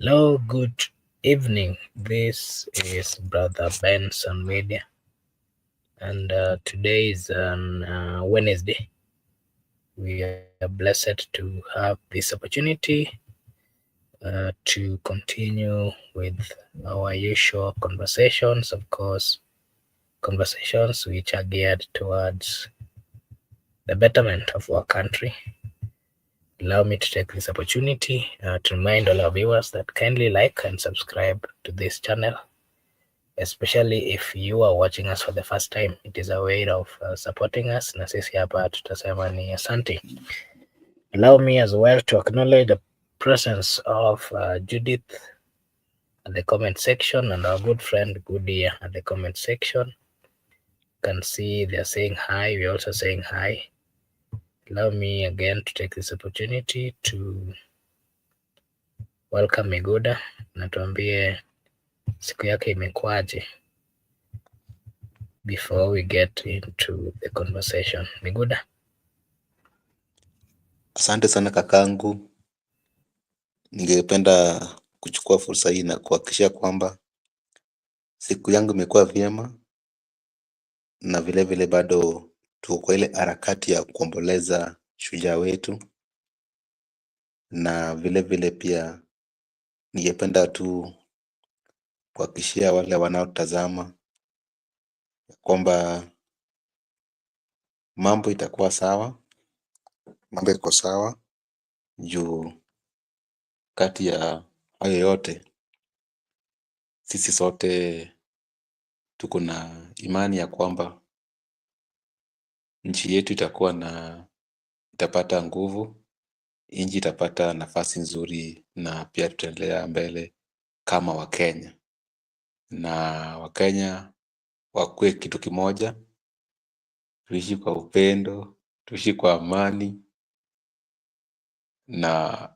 Hello, good evening. This is Brother Benson Media, and today is on Wednesday. We are blessed to have this opportunity to continue with our usual conversations, of course, conversations which are geared towards the betterment of our country. Allow me to take this opportunity to remind all our viewers that kindly like and subscribe to this channel, especially if you are watching us for the first time. It is a way of supporting us, na sisi hapa tutasema ni asante. Allow me as well to acknowledge the presence of Judith at the comment section and our good friend Goody at the comment section. You can see they're saying hi. We're also saying hi. Allow me again to take this opportunity to welcome Miguda na tuambie siku yake imekuwaje before we get into the conversation. Miguda. Asante sana kakangu. Ningependa kuchukua fursa hii na kuhakikishia kwamba siku yangu imekuwa vyema, na vile vile bado tuko kwa ile harakati ya kuomboleza shujaa wetu, na vile vile pia ningependa tu kuhakikishia wale wanaotazama kwamba mambo itakuwa sawa, mambo iko sawa juu kati ya hayo yote sisi sote tuko na imani ya kwamba nchi yetu itapata nguvu, nchi itapata nafasi nzuri, na pia tutaendelea mbele kama Wakenya, na Wakenya wakuwe kitu kimoja, tuishi kwa upendo, tuishi kwa amani, na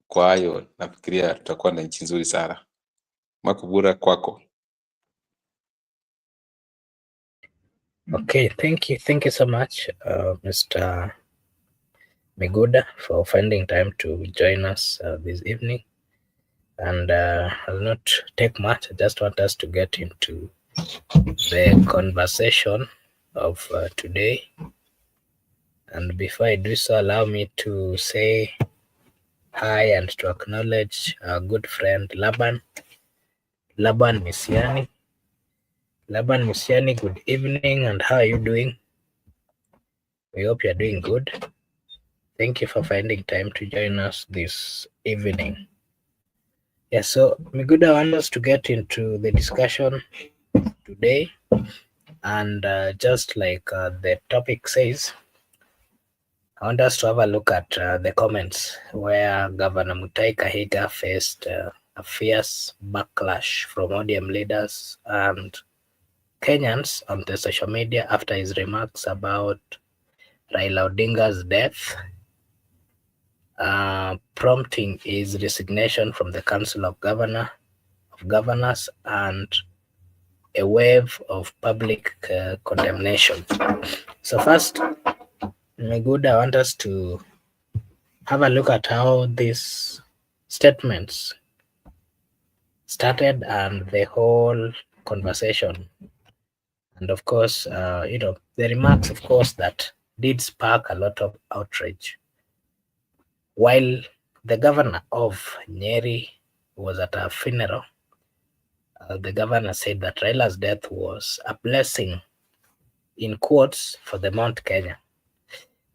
kwa hayo nafikiria tutakuwa na nchi nzuri sana. Makubura kwako. Okay, thank you so much, Mr. Miguda, for finding time to join us this evening. And I'll not take much. I just want us to get into the conversation of today. And before I do so, allow me to say hi and to acknowledge our good friend Laban Misiani. Laban Misiani, good evening, and how are you doing? We hope you're doing good. Thank you for finding time to join us this evening. Yeah, so Miguda, I want us to get into the discussion today. And just like the topic says, I want us to have a look at the comments where Governor Mutahi Kahiga faced a fierce backlash from ODM leaders and Kenyans on the social media after his remarks about Raila Odinga's death, prompting his resignation from the Council of Governors and a wave of public condemnation. So first, Miguda, I want us to have a look at how these statements started and the whole conversation. And of course, the remarks, of course, that did spark a lot of outrage. While the governor of Nyeri was at a funeral, the governor said that Raila's death was a blessing, in quotes, for the Mount Kenya.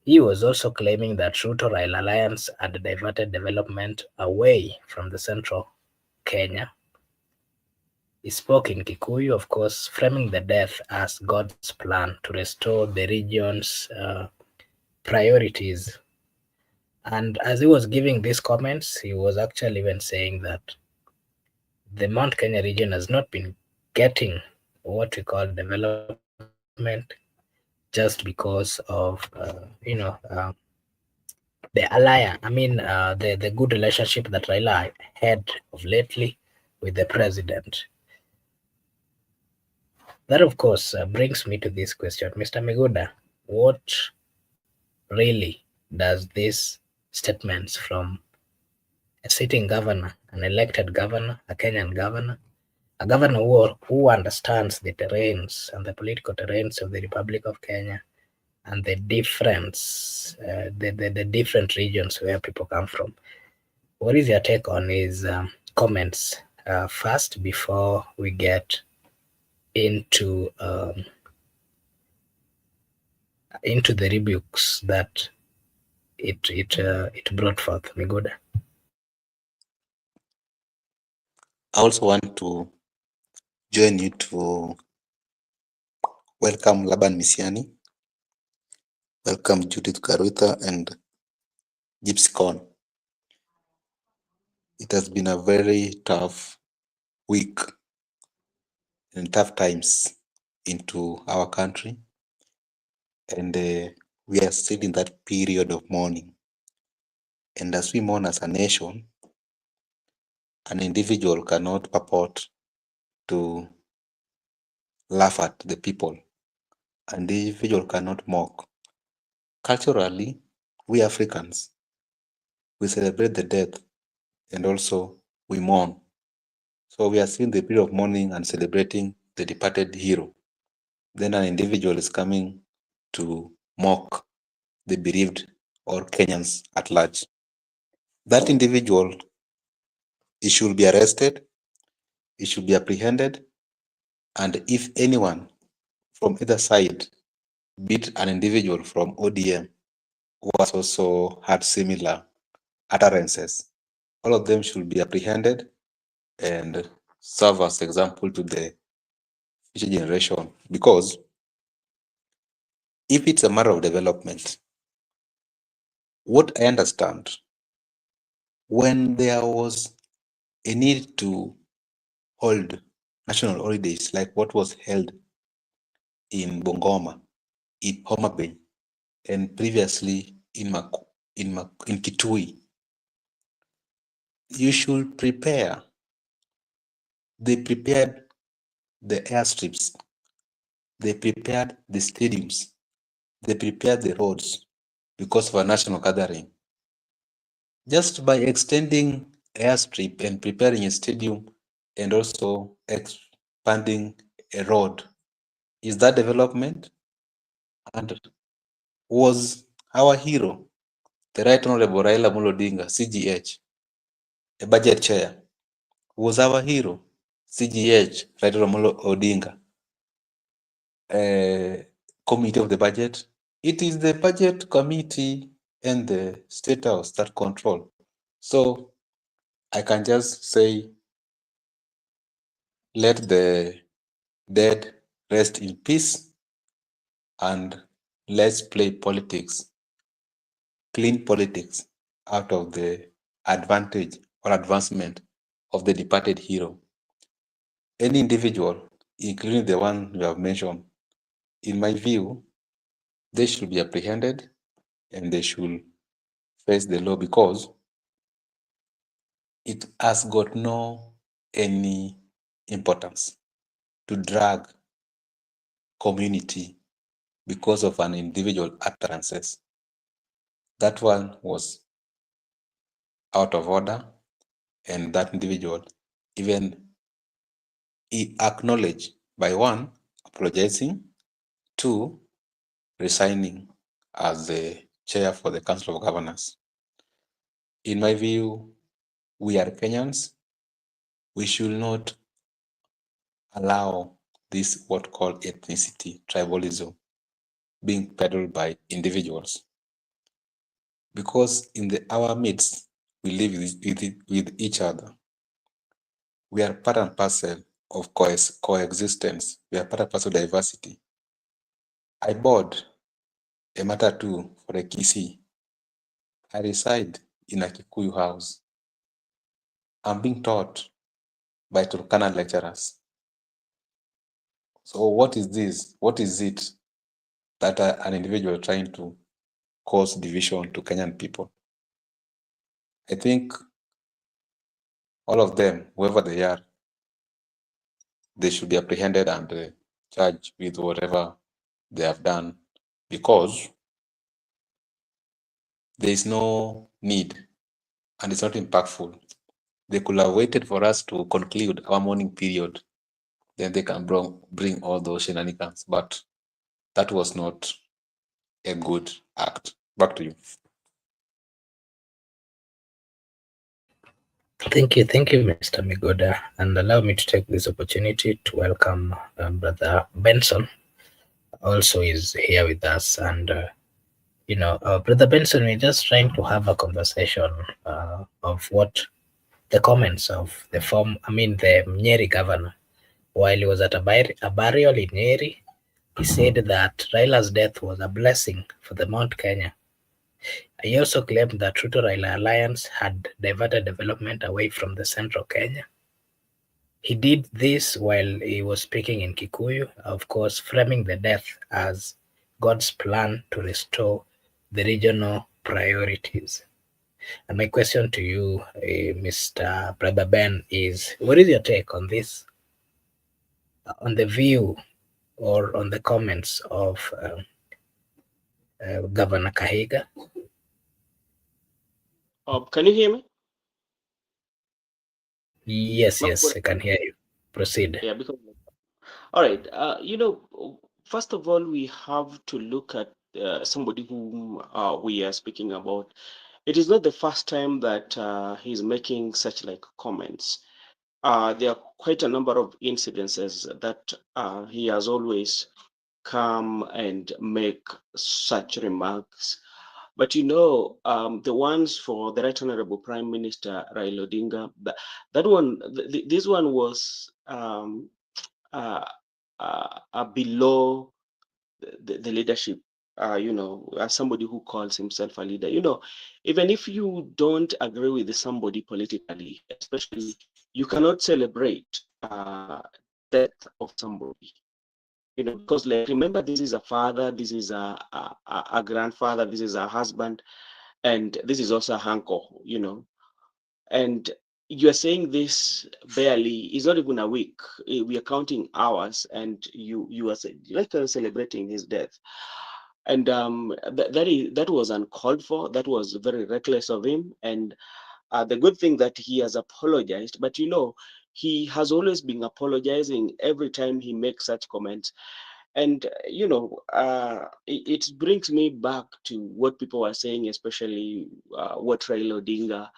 He was also claiming that Ruto-Raila alliance had diverted development away from the central Kenya. He spoke in Kikuyu, of course, framing the death as God's plan to restore the region's priorities. And as he was giving these comments, he was actually even saying that the Mount Kenya region has not been getting what we call development just because of, the alliance, the good relationship that Raila had of lately with the president. That, of course, brings me to this question. Mr. Miguda, what really does these statements from a sitting governor, an elected governor, a Kenyan governor, a governor who understands the terrains and the political terrains of the Republic of Kenya and the difference, the different regions where people come from. What is your take on his comments first before we get into the rebukes that it brought forth? Miguda. I also want to join you to welcome Laban Misiani, welcome Judith Karuta and Gypsy Corn. It has been a very tough week and tough times into our country, and we are still in that period of mourning. And as we mourn as a nation, an individual cannot purport to laugh at the people. An individual cannot mock. Culturally, we Africans, we celebrate the death and also we mourn. So we are still in the period of mourning and celebrating the departed hero. Then an individual is coming to mock the bereaved or Kenyans at large. That individual, he should be arrested, he should be apprehended, and if anyone from either side, be it an individual from ODM who has also had similar utterances, all of them should be apprehended and serve as example to the future generation. Because if it's a matter of development, what I understand, when there was a need to hold national holidays like what was held in Bungoma, in Homa Bay, and previously in Kitui, you should prepare. They prepared the airstrips, they prepared the stadiums, they prepared the roads because of a national gathering. Just by extending airstrip and preparing a stadium and also expanding a road, is that development? And was our hero, the Right Honorable Raila Amolo Odinga, CGH, a budget chair? Was our hero, CGH, Right Honorable Amolo Odinga, committee of the budget? It is the budget committee and the state house that control. So I can just say, let the dead rest in peace and let's play politics, clean politics out of the advantage or advancement of the departed hero. Any individual, including the one you have mentioned, in my view, they should be apprehended and they should face the law, because it has got no any importance to drag community because of an individual utterances. That one was out of order, and that individual, even he acknowledged by one, apologizing, two, resigning as the chair for the Council of Governors. In my view, we are Kenyans. We should not allow this what called ethnicity, tribalism, being peddled by individuals. Because in our midst, we live with each other. We are part and parcel of coexistence. We are part and parcel of diversity. I board a matatu for a Kisii. I reside in a Kikuyu house. I'm being taught by Turkana lecturers. So what is this? What is it that an individual trying to cause division to Kenyan people? I think all of them, whoever they are, they should be apprehended and charged with whatever they have done, because there is no need and it's not impactful. They could have waited for us to conclude our morning period, then they can bring all those shenanigans. But that was not a good act. Back to you. Thank you, Mr. Migoda, and allow me to take this opportunity to welcome Brother Benson. Also, is here with us, and Brother Benson, we're just trying to have a conversation of what the comments of the Nyeri governor, while he was at a burial in Nyeri, he said that Raila's death was a blessing for the Mount Kenya. He also claimed that Ruto Raila alliance had diverted development away from the central Kenya. He did this while he was speaking in Kikuyu, of course, framing the death as God's plan to restore the regional priorities. And my question to you, Mr. Brother Ben, is what is your take on this, on the view or on the comments of Governor Kahiga? Can you hear me? Yes, yes, I can hear you. Proceed. Yeah, because all right. First of all, we have to look at somebody whom we are speaking about. It is not the first time that he's making such like comments. There are quite a number of incidences that he has always come and make such remarks. But the ones for the Right Honorable Prime Minister Raila Odinga, that one, this one was uh, below the leadership. As somebody who calls himself a leader, even if you don't agree with somebody politically, especially, you cannot celebrate death of somebody. Because like remember, this is a father, this is a grandfather, this is a husband, and this is also a uncle. And you are saying this barely, it's not even a week. We are counting hours, and you are like celebrating his death. And that was uncalled for. That was very reckless of him. And the good thing that he has apologized, but he has always been apologizing every time he makes such comments. And it brings me back to what people were saying, especially what Raila Odinga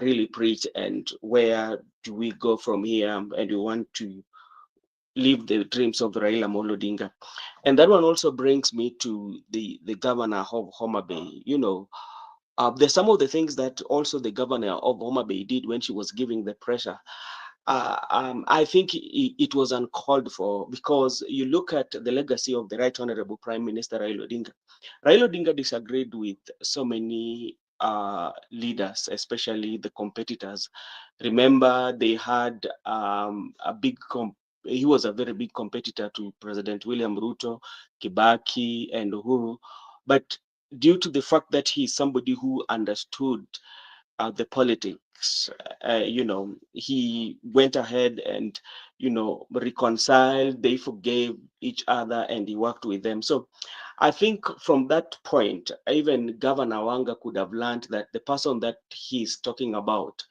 really preach, and where do we go from here, and we want to live the dreams of Raila Amolo Odinga. And that one also brings me to the governor of Homa Bay. There's some of the things that also the governor of Homa Bay did when she was giving the pressure. I think it was uncalled for, because you look at the legacy of the Right Honorable Prime Minister Raila Odinga. Raila Odinga disagreed with so many leaders, especially the competitors. Remember, they had he was a very big competitor to President William Ruto, Kibaki, and Uhuru. But due to the fact that he's somebody who understood the politics, he went ahead and, reconciled, they forgave each other, and he worked with them. So I think from that point, even Governor Wanga could have learned that the person that he's talking about,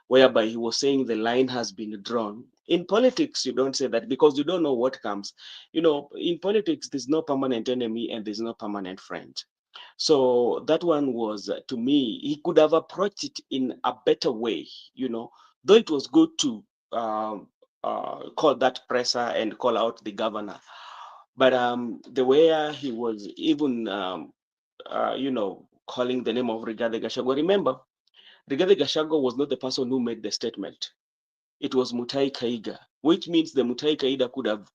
whereby he was saying the line has been drawn. In politics, you don't say that, because you don't know what comes. In politics, there's no permanent enemy and there's no permanent friend. So that one was, to me, he could have approached it in a better way, though it was good to call that presser and call out the governor. But the way he was even, calling the name of Rigathi Gachagua. Remember, Rigathi Gachagua was not the person who made the statement. It was Mutai Kahiga, which means the Mutai Kahiga could have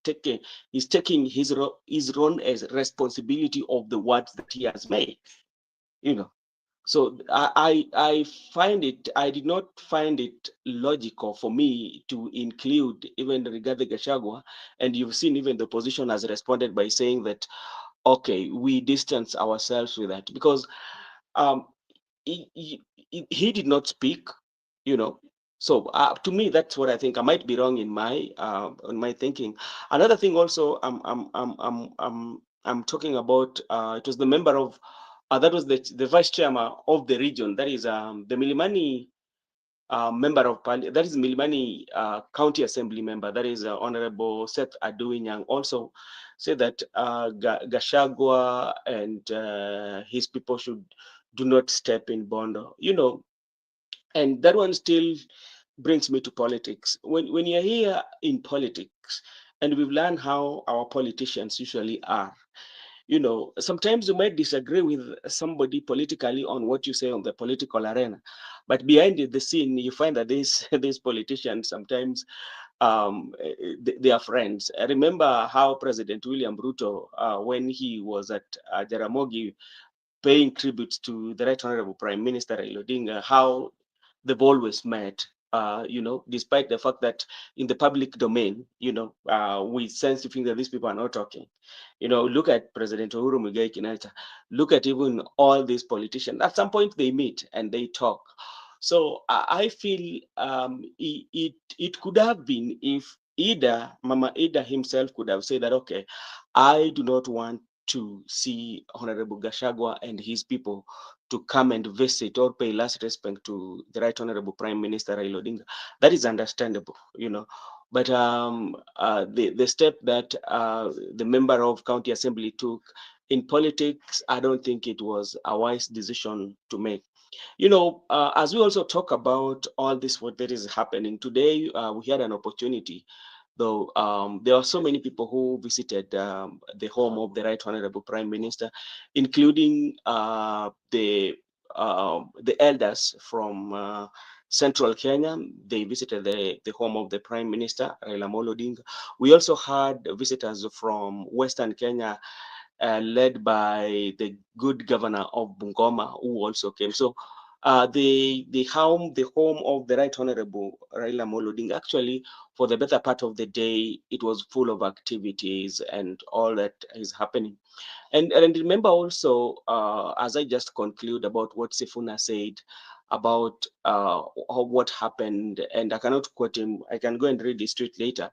he's taking his own as responsibility of the words that he has made, you know. So I did not find it logical for me to include even Rigathi Gachagua, and you've seen even the opposition has responded by saying that, okay, we distance ourselves with that, because um, he did not speak, you know. So to me, that's what I think. I might be wrong in my thinking. Another thing also, I'm talking about. It was the member of that was the vice chairman of the region. That is the Milimani member of parliament. That is Milimani County Assembly member. That is Honorable Seth Aduinyang. Also said that Gachagua and his people should do not step in Bondo. And that one still brings me to politics. When you're here in politics, and we've learned how our politicians usually are, sometimes you might disagree with somebody politically on what you say on the political arena, but behind the scene, you find that these politicians sometimes they are friends. I remember how President William Ruto, when he was at Jaramogi, paying tributes to the Right Honorable Prime Minister Raila Odinga, how they've always met. Despite the fact that in the public domain, we sense to think that these people are not talking. Look at President Uhuru Muigai Kenyatta. Look at even all these politicians. At some point, they meet and they talk. So I feel it could have been if Mama Ida himself could have said that, okay, I do not want to see Honorable Gachagua and his people to come and visit or pay last respect to the Right Honorable Prime Minister Raila Odinga. That is understandable. But the step that the member of county assembly took in politics, I don't think it was a wise decision to make. As we also talk about all this, what that is happening today, we had an opportunity, though there are so many people who visited the home of the Right Honorable Prime Minister, including the elders from Central Kenya. They visited the home of the Prime Minister, Raila Amolo Odinga. We also had visitors from Western Kenya, led by the good governor of Bungoma, who also came. So the home of the Right Honorable Raila Amolo Odinga, actually, for the better part of the day, it was full of activities and all that is happening. And remember also, as I just conclude about what Sifuna said about what happened, and I cannot quote him, I can go and read the street later,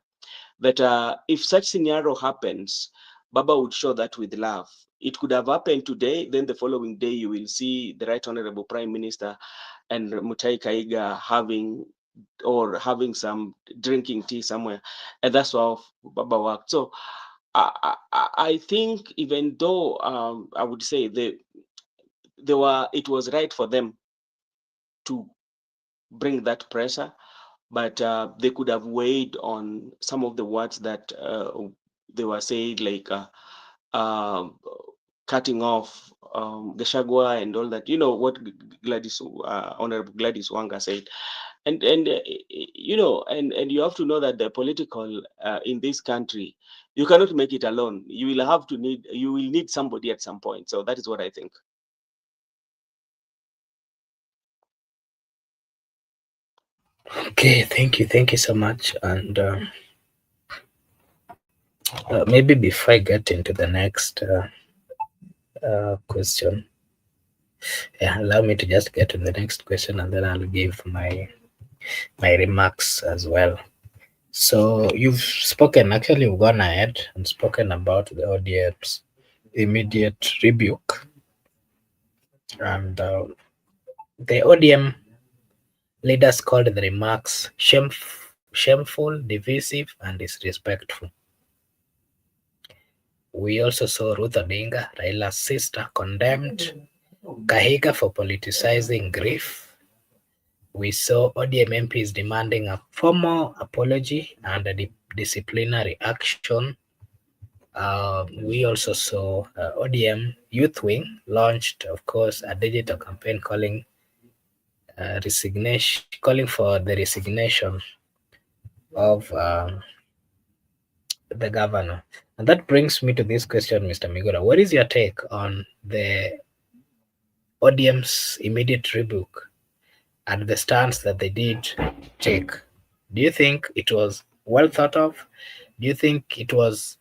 that if such scenario happens, Baba would show that with love. It could have happened today, then the following day you will see the Right Honorable Prime Minister and Mutai Kahiga having some drinking tea somewhere, and that's how Baba worked. So I think even though I would say it was right for them to bring that pressure, but they could have weighed on some of the words that they were saying, like um, cutting off Gachagua and all that. You know what Honorable Gladys Wanga said, and you have to know that the political in this country, you cannot make it alone. You will need somebody at some point. So that is what I think. Okay, thank you so much. And maybe before I get into the next question, yeah, allow me to just get to the next question, and then I'll give my remarks as well. So you've spoken, actually, you've gone ahead and spoken about the audience immediate rebuke, and the ODM leaders called the remarks shameful, divisive, and disrespectful. We also saw Ruth Odinga, Raila's sister, condemned Kahiga for politicizing grief. We saw ODM MPs demanding a formal apology and a disciplinary action. We also saw ODM Youth Wing launched, of course, a digital campaign calling for the resignation of the governor. And that brings me to this question, Mr. Migura. What is your take on the ODM's immediate rebuke and the stance that they did take? Do you think it was well thought of? Do you think it was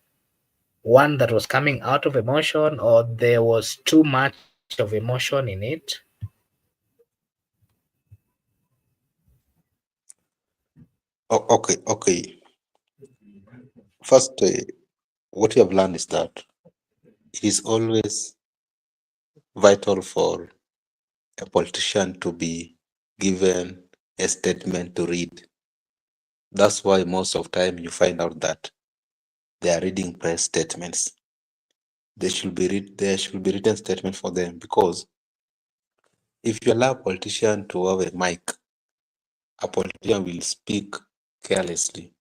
one that was coming out of emotion, or there was too much of emotion in it? Okay. First, what you have learned is that it is always vital for a politician to be given a statement to read. That's why most of the time you find out that they are reading press statements. There should be written statement for them, because if you allow a politician to have a mic, a politician will speak carelessly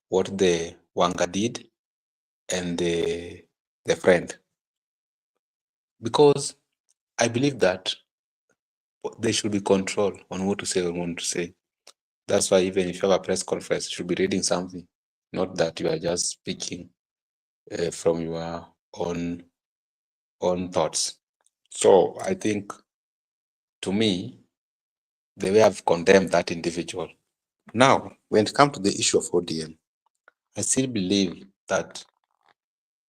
what the Wanga did and the friend. Because I believe that there should be control on what to say or what to say. That's why even if you have a press conference, you should be reading something, not that you are just speaking from your own thoughts. So I think, to me, the way I've condemned that individual. Now, when it comes to the issue of ODM, I still believe that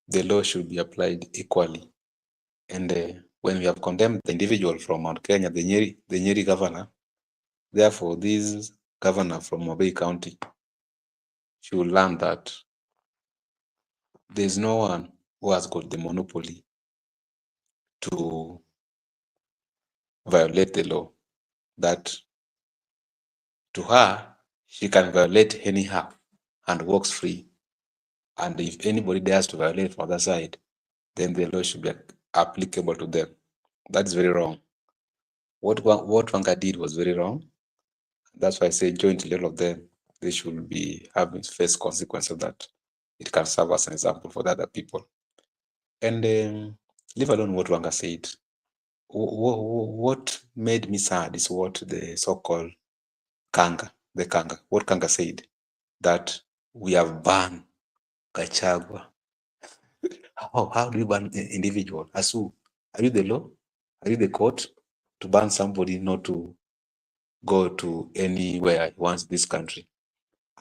the law should be applied equally. And when we have condemned the individual from Mount Kenya, the Nyeri governor, therefore this governor from Mabei County should learn that there's no one who has got the monopoly to violate the law. That to her, she can violate anyhow and walks free. And if anybody dares to violate from the other side, then the law should be applicable to them. That's very wrong. What Wanga did was very wrong. That's why I say jointly, all of them, they should be having face consequences of that. It can serve as an example for the other people. And leave alone what Wanga said. What made me sad is what the so-called what Kanga said, that we have banned Gachagua. How do you ban an individual? As who? Are you the law? Are you the court to ban somebody not to go to anywhere he wants this country?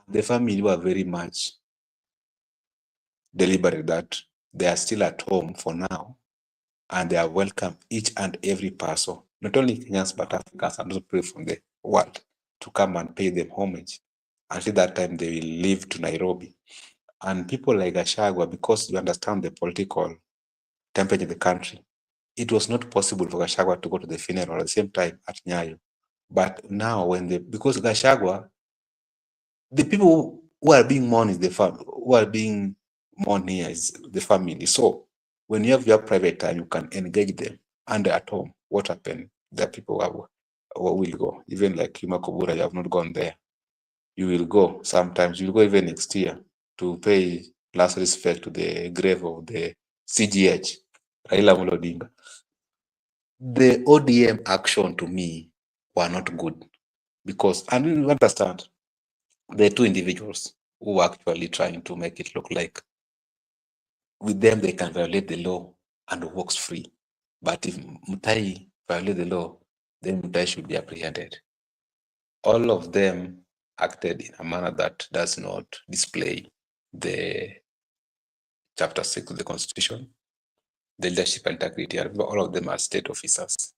The family were very much deliberate that they are still at home for now, and they are welcome each and every person, not only Kenyans but Africans and also people from the world, to come and pay them homage. Until that time, they will leave to Nairobi. And people like Gachagua, because you understand the political temperature of the country, it was not possible for Gachagua to go to the funeral at the same time at Nyayo. But now, because Gachagua, the people who are being mourned is the family, who are being mourned here is the family. So when you have your private time, you can engage them. And at home, what happened? The people will go. Even like Yuma Kobura, you have not gone there. You will go sometimes. You will go even next year to pay last respect to the grave of the CGH, Raila Amolo Odinga. The ODM action to me were not good, because, and you understand, there are two individuals who are actually trying to make it look like with them they can violate the law and walks free. But if Mutai violate the law, then Mutai should be apprehended. All of them acted in a manner that does not display the Chapter 6 of the Constitution, the leadership integrity. All of them are state officers.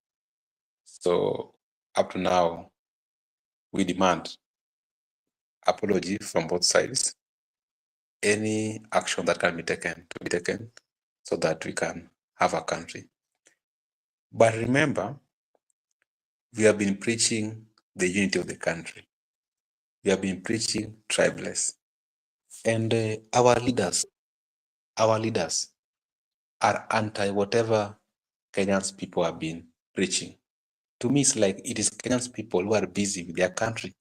So up to now, we demand apology from both sides, any action that can be taken to be taken, so that we can have a country. But remember, we have been preaching the unity of the country. We have been preaching tribeless. And our leaders are anti whatever Kenyans people have been preaching. To me, it's like it is Kenyans people who are busy with their country.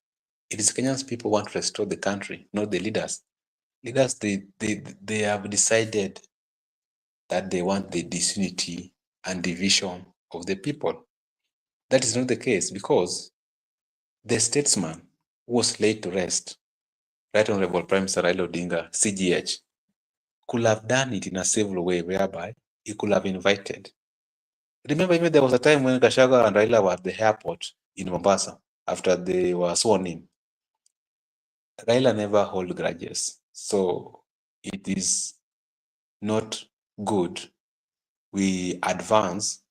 It is Kenyans people who want to restore the country, not the leaders. Leaders, they have decided that they want the disunity and division of the people. That is not the case, because the statesman who was laid to rest, Right Honorable Prime Minister Raila Odinga, CGH, could have done it in a civil way whereby he could have invited. Remember, even there was a time when Gachagua and Raila were at the airport in Mombasa after they were sworn in. Raila never hold grudges. So it is not good. We advance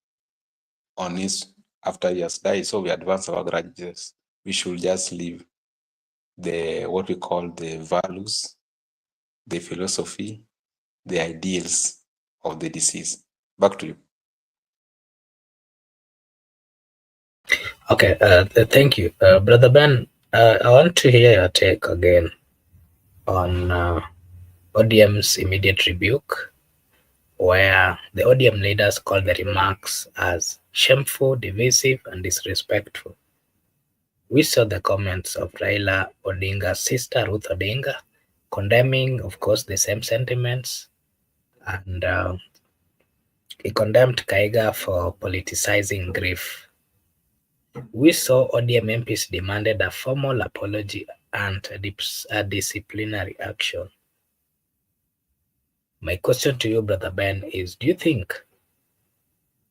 on his, after he has died, so we advance our grudges. We should just leave what we call the values, the philosophy, the ideals of the deceased. Back to you. Okay, thank you. Brother Ben, I want to hear your take again on ODM's immediate rebuke, where the ODM leaders called the remarks as shameful, divisive, and disrespectful. We saw the comments of Raila Odinga's sister, Ruth Odinga, condemning, of course, the same sentiments, and he condemned Kahiga for politicizing grief. We saw ODM MPs demanded a formal apology and a disciplinary action. My question to you, Brother Ben, is: do you think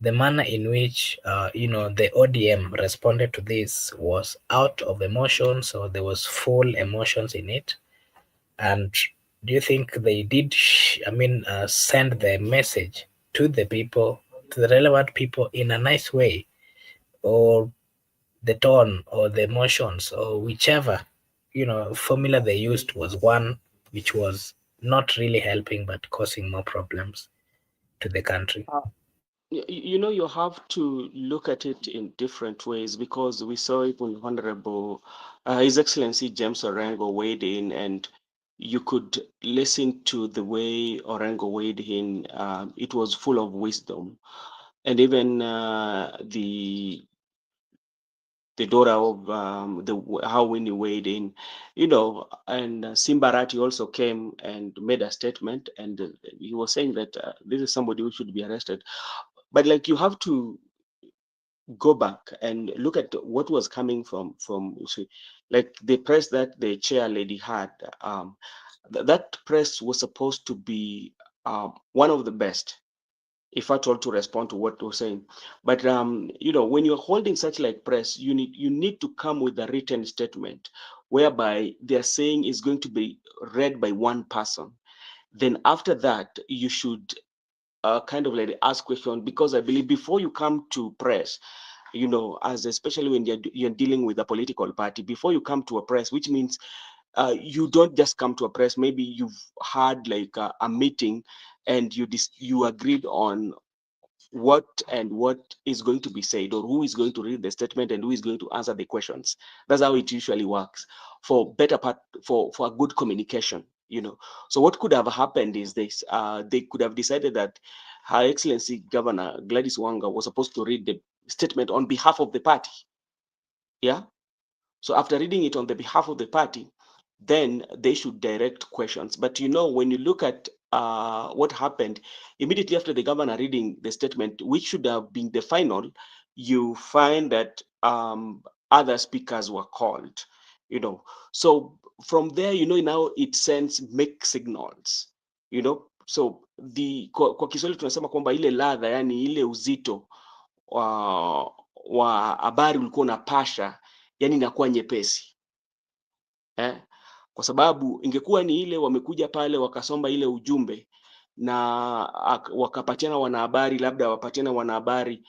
the manner in which the ODM responded to this was out of emotions, or there was full emotions in it? And do you think they did, send the message to the people, to the relevant people, in a nice way, or the tone or the emotions or whichever formula they used was one which was not really helping but causing more problems to the country? You have to look at it in different ways, because we saw even Honorable His Excellency James Orengo weighed in, and you could listen to the way Orengo weighed in. It was full of wisdom, and even the daughter of the how Winnie weighed in, and Simbarati also came and made a statement, and he was saying that this is somebody who should be arrested. But like, you have to go back and look at what was coming from you see, like the press that the chair lady had. That press was supposed to be one of the best, if at all, to respond to what we're saying. But when you're holding such like press, you need to come with a written statement whereby they're saying is going to be read by one person. Then after that, you should kind of like ask question, because I believe before you come to press, as especially when you're dealing with a political party, before you come to a press, which means you don't just come to a press. Maybe you've had like a meeting, and you agreed on what is going to be said, or who is going to read the statement and who is going to answer the questions. That's how it usually works, for better part, for a good communication. So what could have happened is this: they could have decided that Her Excellency Governor Gladys Wanga was supposed to read the statement on behalf of the party. Yeah. So after reading it on the behalf of the party, then they should direct questions. But when you look at what happened immediately after the governor reading the statement, which should have been the final, you find that other speakers were called. So from there, now it sends mixed signals. So kwa Kiswahili tunasema kwamba ile ladha, yani ile uzito wa habari ulikuwa unapasha, yani inakuwa nyepesi eh? Kwa sababu ingekuwa ni ile wamekuja pale wakasomba ile ujumbe na wakapatiana wanahabari, labda wapatiana wanahabari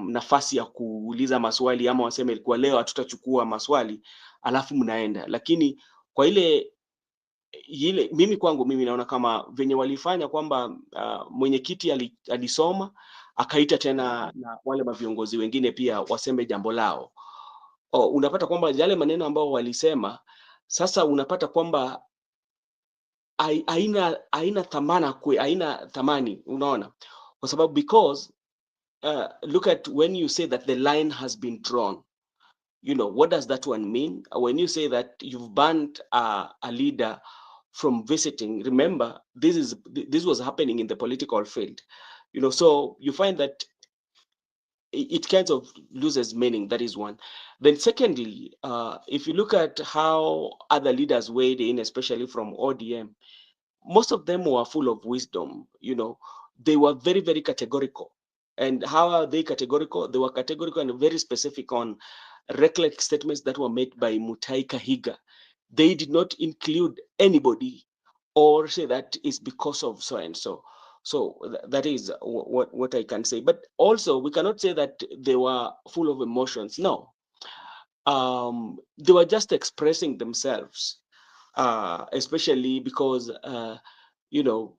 nafasi ya kuuliza maswali, ama waseme kwa leo hatutachukua maswali, alafu mnaenda. Lakini kwa ile mimi naona kama venye walifanya kwamba mwenyekiti alisoma akaita tena na wale maviongozi wengine pia waseme jambo lao. Unapata kwamba yale maneno ambao walisema sasa, unapata kwamba haina thamani, unaona, kwa sababu because look at when you say that the line has been drawn. What does that one mean? When you say that you've banned a leader from visiting, remember this was happening in the political field. So you find that it kind of loses meaning. That is one. Then secondly, if you look at how other leaders weighed in, especially from ODM, most of them were full of wisdom. They were very, very categorical. And how are they categorical? They were categorical and very specific on reckless statements that were made by Mutai Kahiga. They did not include anybody or say that is because of so and so. So that is what I can say. But also, we cannot say that they were full of emotions. No, they were just expressing themselves, especially because you know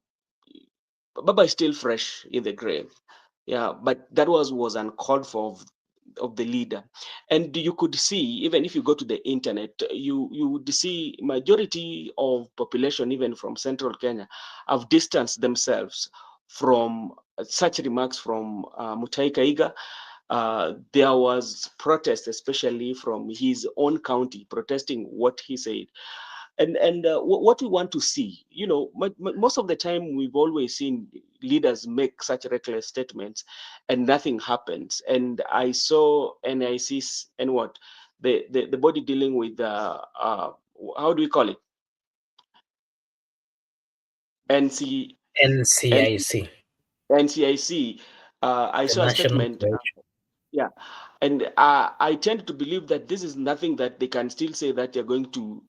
Baba is still fresh in the grave. Yeah, but that was uncalled for the leader. And you could see, even if you go to the internet, you would see majority of population, even from central Kenya, have distanced themselves from such remarks from Mutai Kahiga. There was protest, especially from his own county, protesting what he said. And what we want to see, most of the time we've always seen leaders make such reckless statements and nothing happens. And I saw NICs and what the body dealing with how do we call it, NC NCIC, NCIC. I the saw a National statement. Coalition. Yeah, and I tend to believe that this is nothing that they can still say that they're going to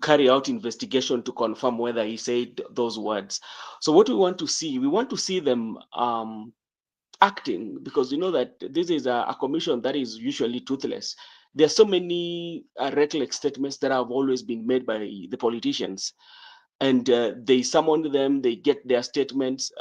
carry out investigation to confirm whether he said those words. So what we want to see them acting, because you know that this is a commission that is usually toothless. There are so many reckless statements that have always been made by the politicians, and they summon them, they get their statements,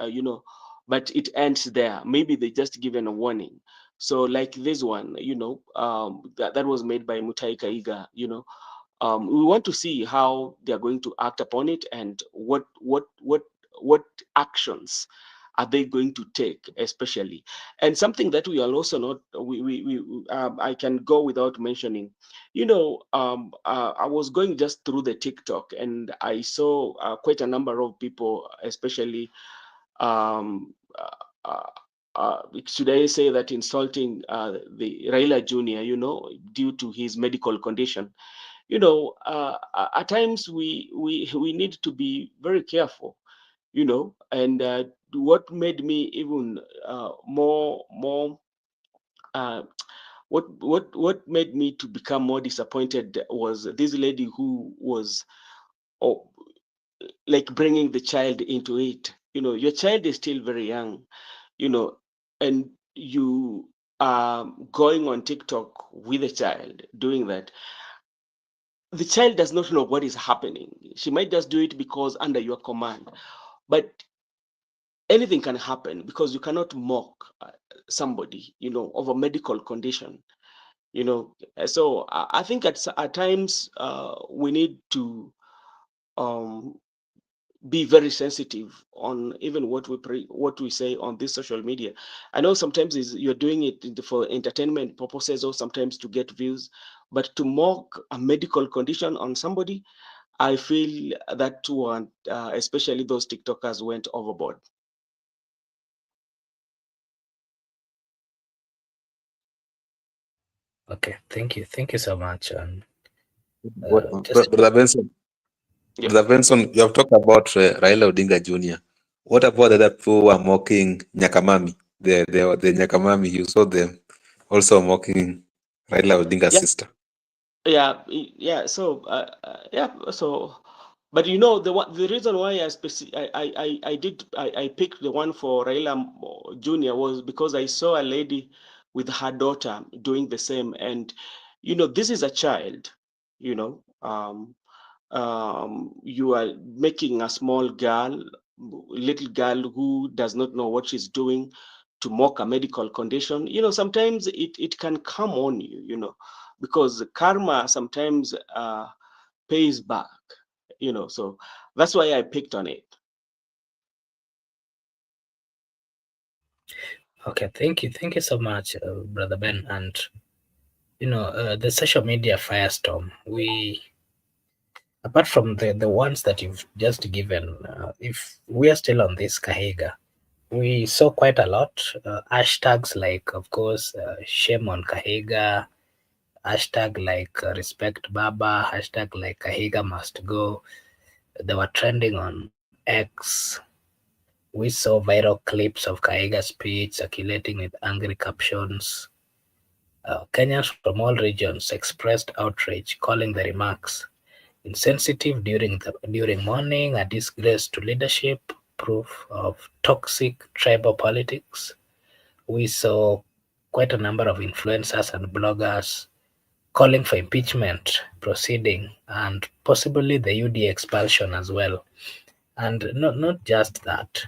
but it ends there. Maybe they just given a warning. So like this one, that was made by Mutai Kahiga, we want to see how they are going to act upon it, and what actions are they going to take, especially. And something that we are also not, I can go without mentioning. I was going just through the TikTok, and I saw quite a number of people, especially um, should I say that, insulting the Raila Jr., due to his medical condition. At times we need to be very careful, and what made me even more uh, what made me to become more disappointed was this lady who was, oh, like, bringing the child into it. Your child is still very young, you know and you are going on TikTok with a child doing that. The child does not know what is happening. She might just do it because under your command, but anything can happen, because you cannot mock somebody, of a medical condition. So I think at times we need to um, be very sensitive on even what we say on this social media. I know sometimes you're doing it for entertainment purposes, or sometimes to get views, but to mock a medical condition on somebody, I feel that one, especially those TikTokers, went overboard. Okay, thank you so much. And What, just Brother Benson, Yep. Brother Benson, you have talked about Raila Odinga Jr. What about the other people who are mocking Nyakamami? The Nyakamami, you saw them also mocking Raila Odinga's Yeah, sister. yeah. So, yeah. So, but the reason why I picked the one for Raila Jr. was because I saw a lady with her daughter doing the same, and this is a child. You know, you are making a small girl, little girl who does not know what she's doing, to mock a medical condition. Sometimes it can come on you, because karma sometimes pays back, so that's why I picked on it. okay. Thank you so much, brother Ben. And the social media firestorm. Apart from the ones that you've just given, if we are still on this Kahiga, we saw quite a lot. Hashtags like, of course, shame on Kahiga, hashtag like respect Baba, hashtag like Kahiga must go. They were trending on X. We saw viral clips of Kahiga's speech circulating with angry captions. Kenyans from all regions expressed outrage, calling the remarks insensitive during mourning, a disgrace to leadership, proof of toxic tribal politics. We saw quite a number of influencers and bloggers calling for impeachment proceeding and possibly the UD expulsion as well. And not just that.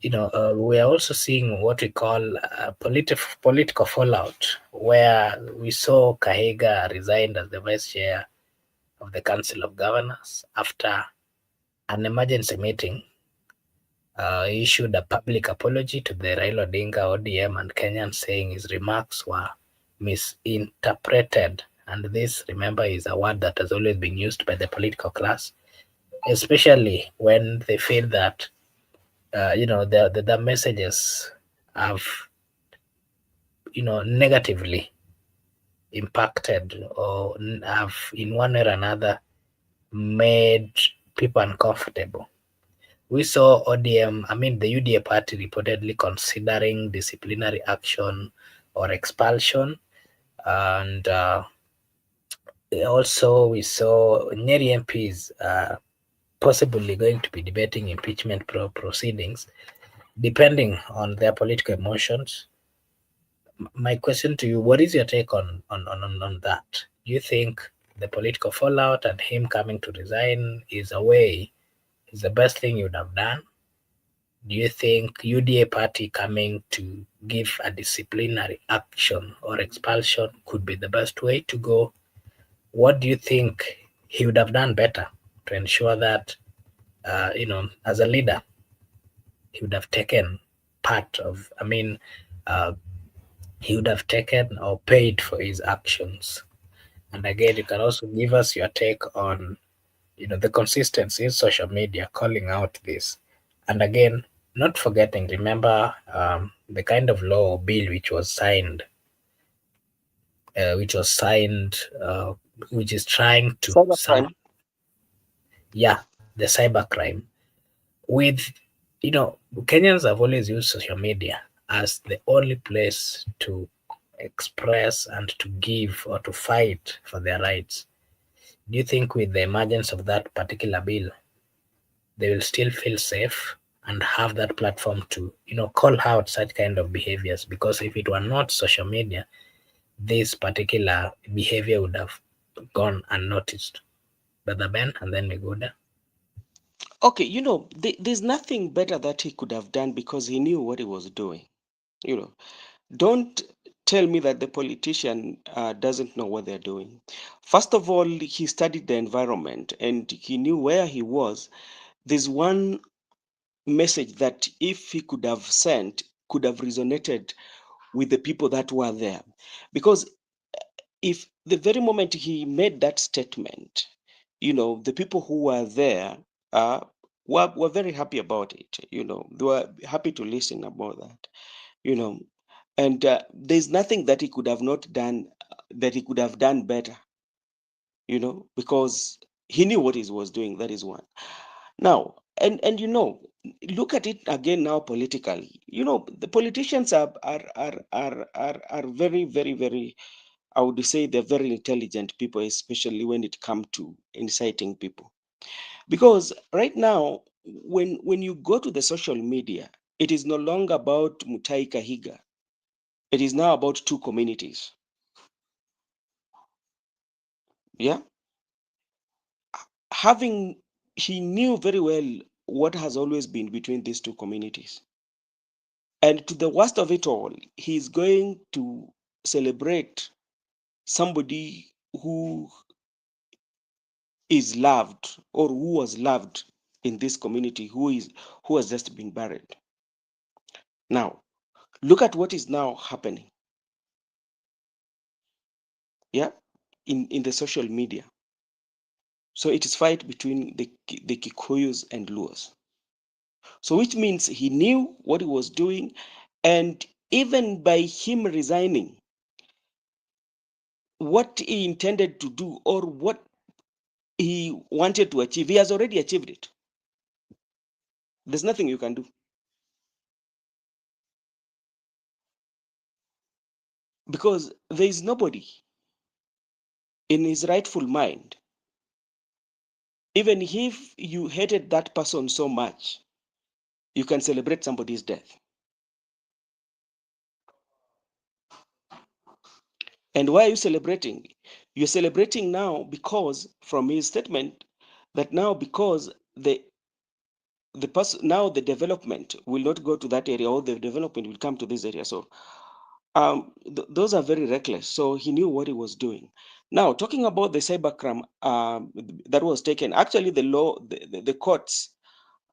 we are also seeing what we call political fallout, where we saw Kahiga resigned as the vice chair of the Council of Governors after an emergency meeting. He issued a public apology to the Raila Odinga ODM and Kenyans, saying his remarks were misinterpreted. And this, remember, is a word that has always been used by the political class, especially when they feel that the messages have negatively impacted or have in one way or another made people uncomfortable. We saw the UDA party reportedly considering disciplinary action or expulsion, and also we saw Nyeri MPs possibly going to be debating impeachment proceedings, depending on their political emotions. My question to you: what is your take on that? Do you think the political fallout and him coming to resign is the best thing you'd have done? Do you think UDA party coming to give a disciplinary action or expulsion could be the best way to go? What do you think he would have done better to ensure that, as a leader, he would have taken part of, uh, he would have taken or paid for his actions? And again, you can also give us your take on, the consistency in social media calling out this. And again, not forgetting, remember the kind of law or bill which was signed, which is trying to Cybercrime. yeah, the cybercrime. With, Kenyans have always used social media as the only place to express and to give or to fight for their rights. Do you think with the emergence of that particular bill, they will still feel safe and have that platform to, call out such kind of behaviors? Because if it were not social media, this particular behavior would have gone unnoticed. Brother Ben, and then we go there. Okay, there's nothing better that he could have done because he knew what he was doing. You know, don't tell me that the politician doesn't know what they're doing. First of all, he studied the environment and he knew where he was. There's one message that if he could have sent, could have resonated with the people that were there. Because if the very moment he made that statement, the people who were there uh, were very happy about it. They were happy to listen about that. You know, and there's nothing that he could have not done that he could have done better. Because he knew what he was doing. That is one. Now, and look at it again now politically. The politicians are very, very, very, I would say they're very intelligent people, especially when it comes to inciting people. Because right now, when you go to the social media, it is no longer about Mutai Kahiga. It is now about two communities. Yeah. Having He knew very well what has always been between these two communities. And to the worst of it all, he's going to celebrate somebody who is loved or who was loved in this community who has just been buried. Now, look at what is now happening. Yeah, in the social media. So it is fight between the Kikuyus and Luos. So which means he knew what he was doing, and even by him resigning, what he intended to do or what he wanted to achieve, he has already achieved it. There's nothing you can do. Because there is nobody in his rightful mind, even if you hated that person so much, you can celebrate somebody's death. And why are you celebrating? You're celebrating now because, from his statement, that now because the person now the development will not go to that area, or the development will come to this area. So those are very reckless. So he knew what he was doing. Now, talking about the cybercrime that was taken, actually the law, the courts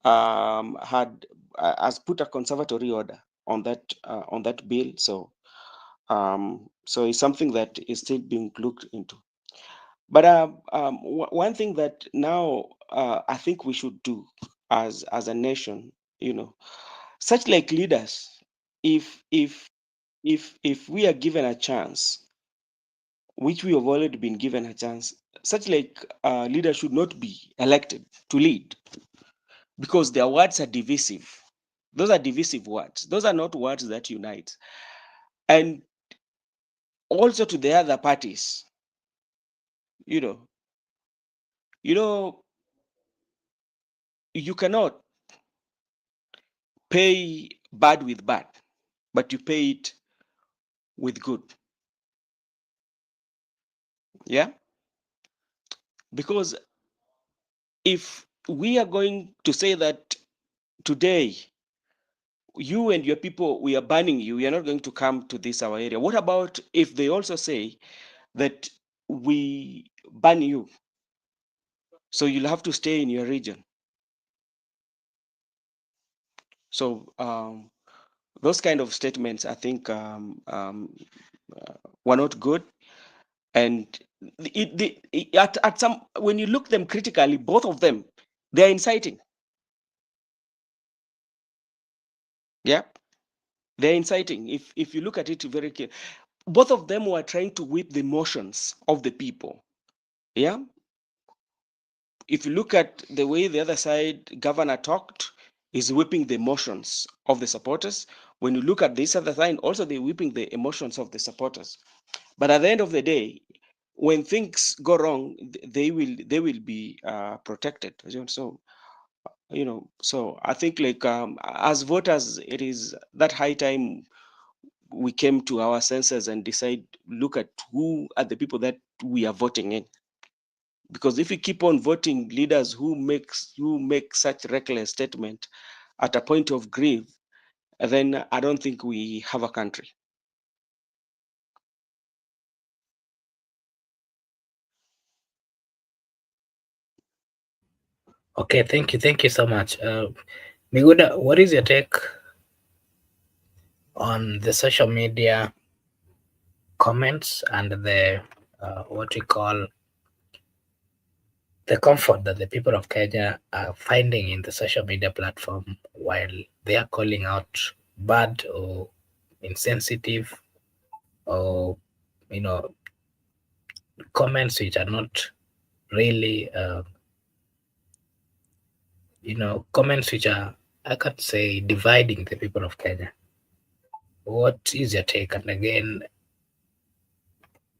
had has put a conservatory order on that bill. So so it's something that is still being looked into. But one thing that now I think we should do as a nation, such like leaders, if if if we are given a chance, which we have already been given a chance, such like leaders should not be elected to lead because their words are divisive. Those are divisive words. Those are not words that unite. And also to the other parties, you know, you know, you cannot pay bad with bad, but you pay it with good. Yeah, because if we are going to say that today you and your people, we are banning you, you're not going to come to this our area, what about if they also say that we ban you, so you'll have to stay in your region? So those kind of statements, I think, were not good. And at some, when you look them critically, both of them, they are inciting. Yeah, they're inciting. If you look at it very carefully, both of them were trying to whip the emotions of the people. Yeah, if you look at the way the other side governor talked, is whipping the emotions of the supporters. When you look at this other side, also they're whipping the emotions of the supporters. But at the end of the day, when things go wrong, they will be protected. So so I think, like, as voters, it is that high time we came to our senses and decide, look at who are the people that we are voting in. Because if we keep on voting leaders who make such reckless statement at a point of grief, then I don't think we have a country. Okay, thank you so much. Miguda, what is your take on the social media comments and the what we call the comfort that the people of Kenya are finding in the social media platform while they are calling out bad or insensitive or you know comments which are not really comments which are, I could say, dividing the people of Kenya. What is your take? And again,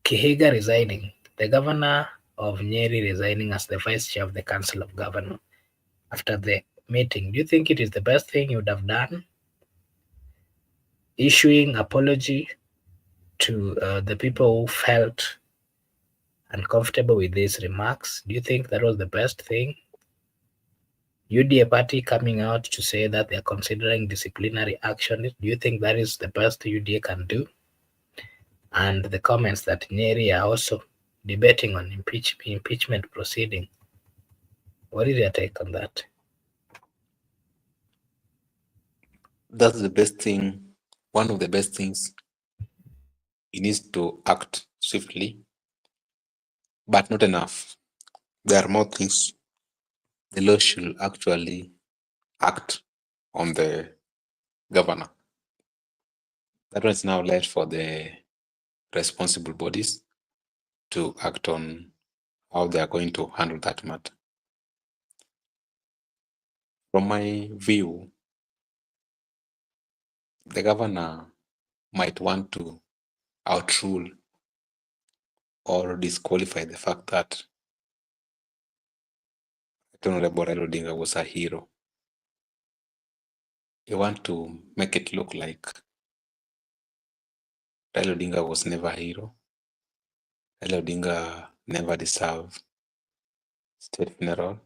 Kahiga resigning, the governor of Nyeri resigning as the vice chair of the Council of Governors after the meeting. Do you think it is the best thing you would have done? Issuing apology to the people who felt uncomfortable with these remarks. Do you think that was the best thing? UDA party coming out to say that they are considering disciplinary action. Do you think that is the best UDA can do? And the comments that Nyeri are also debating on impeachment proceeding. What is your take on that? That's the best thing. One of the best things. He needs to act swiftly, but not enough. There are more things the law should actually act on the governor. That was now left for the responsible bodies to act on how they are going to handle that matter. From my view, the governor might want to outrule or disqualify the fact that Honorable Raila Odinga was a hero. He want to make it look like Raila Odinga was never a hero. Raila Odinga never deserved state funeral.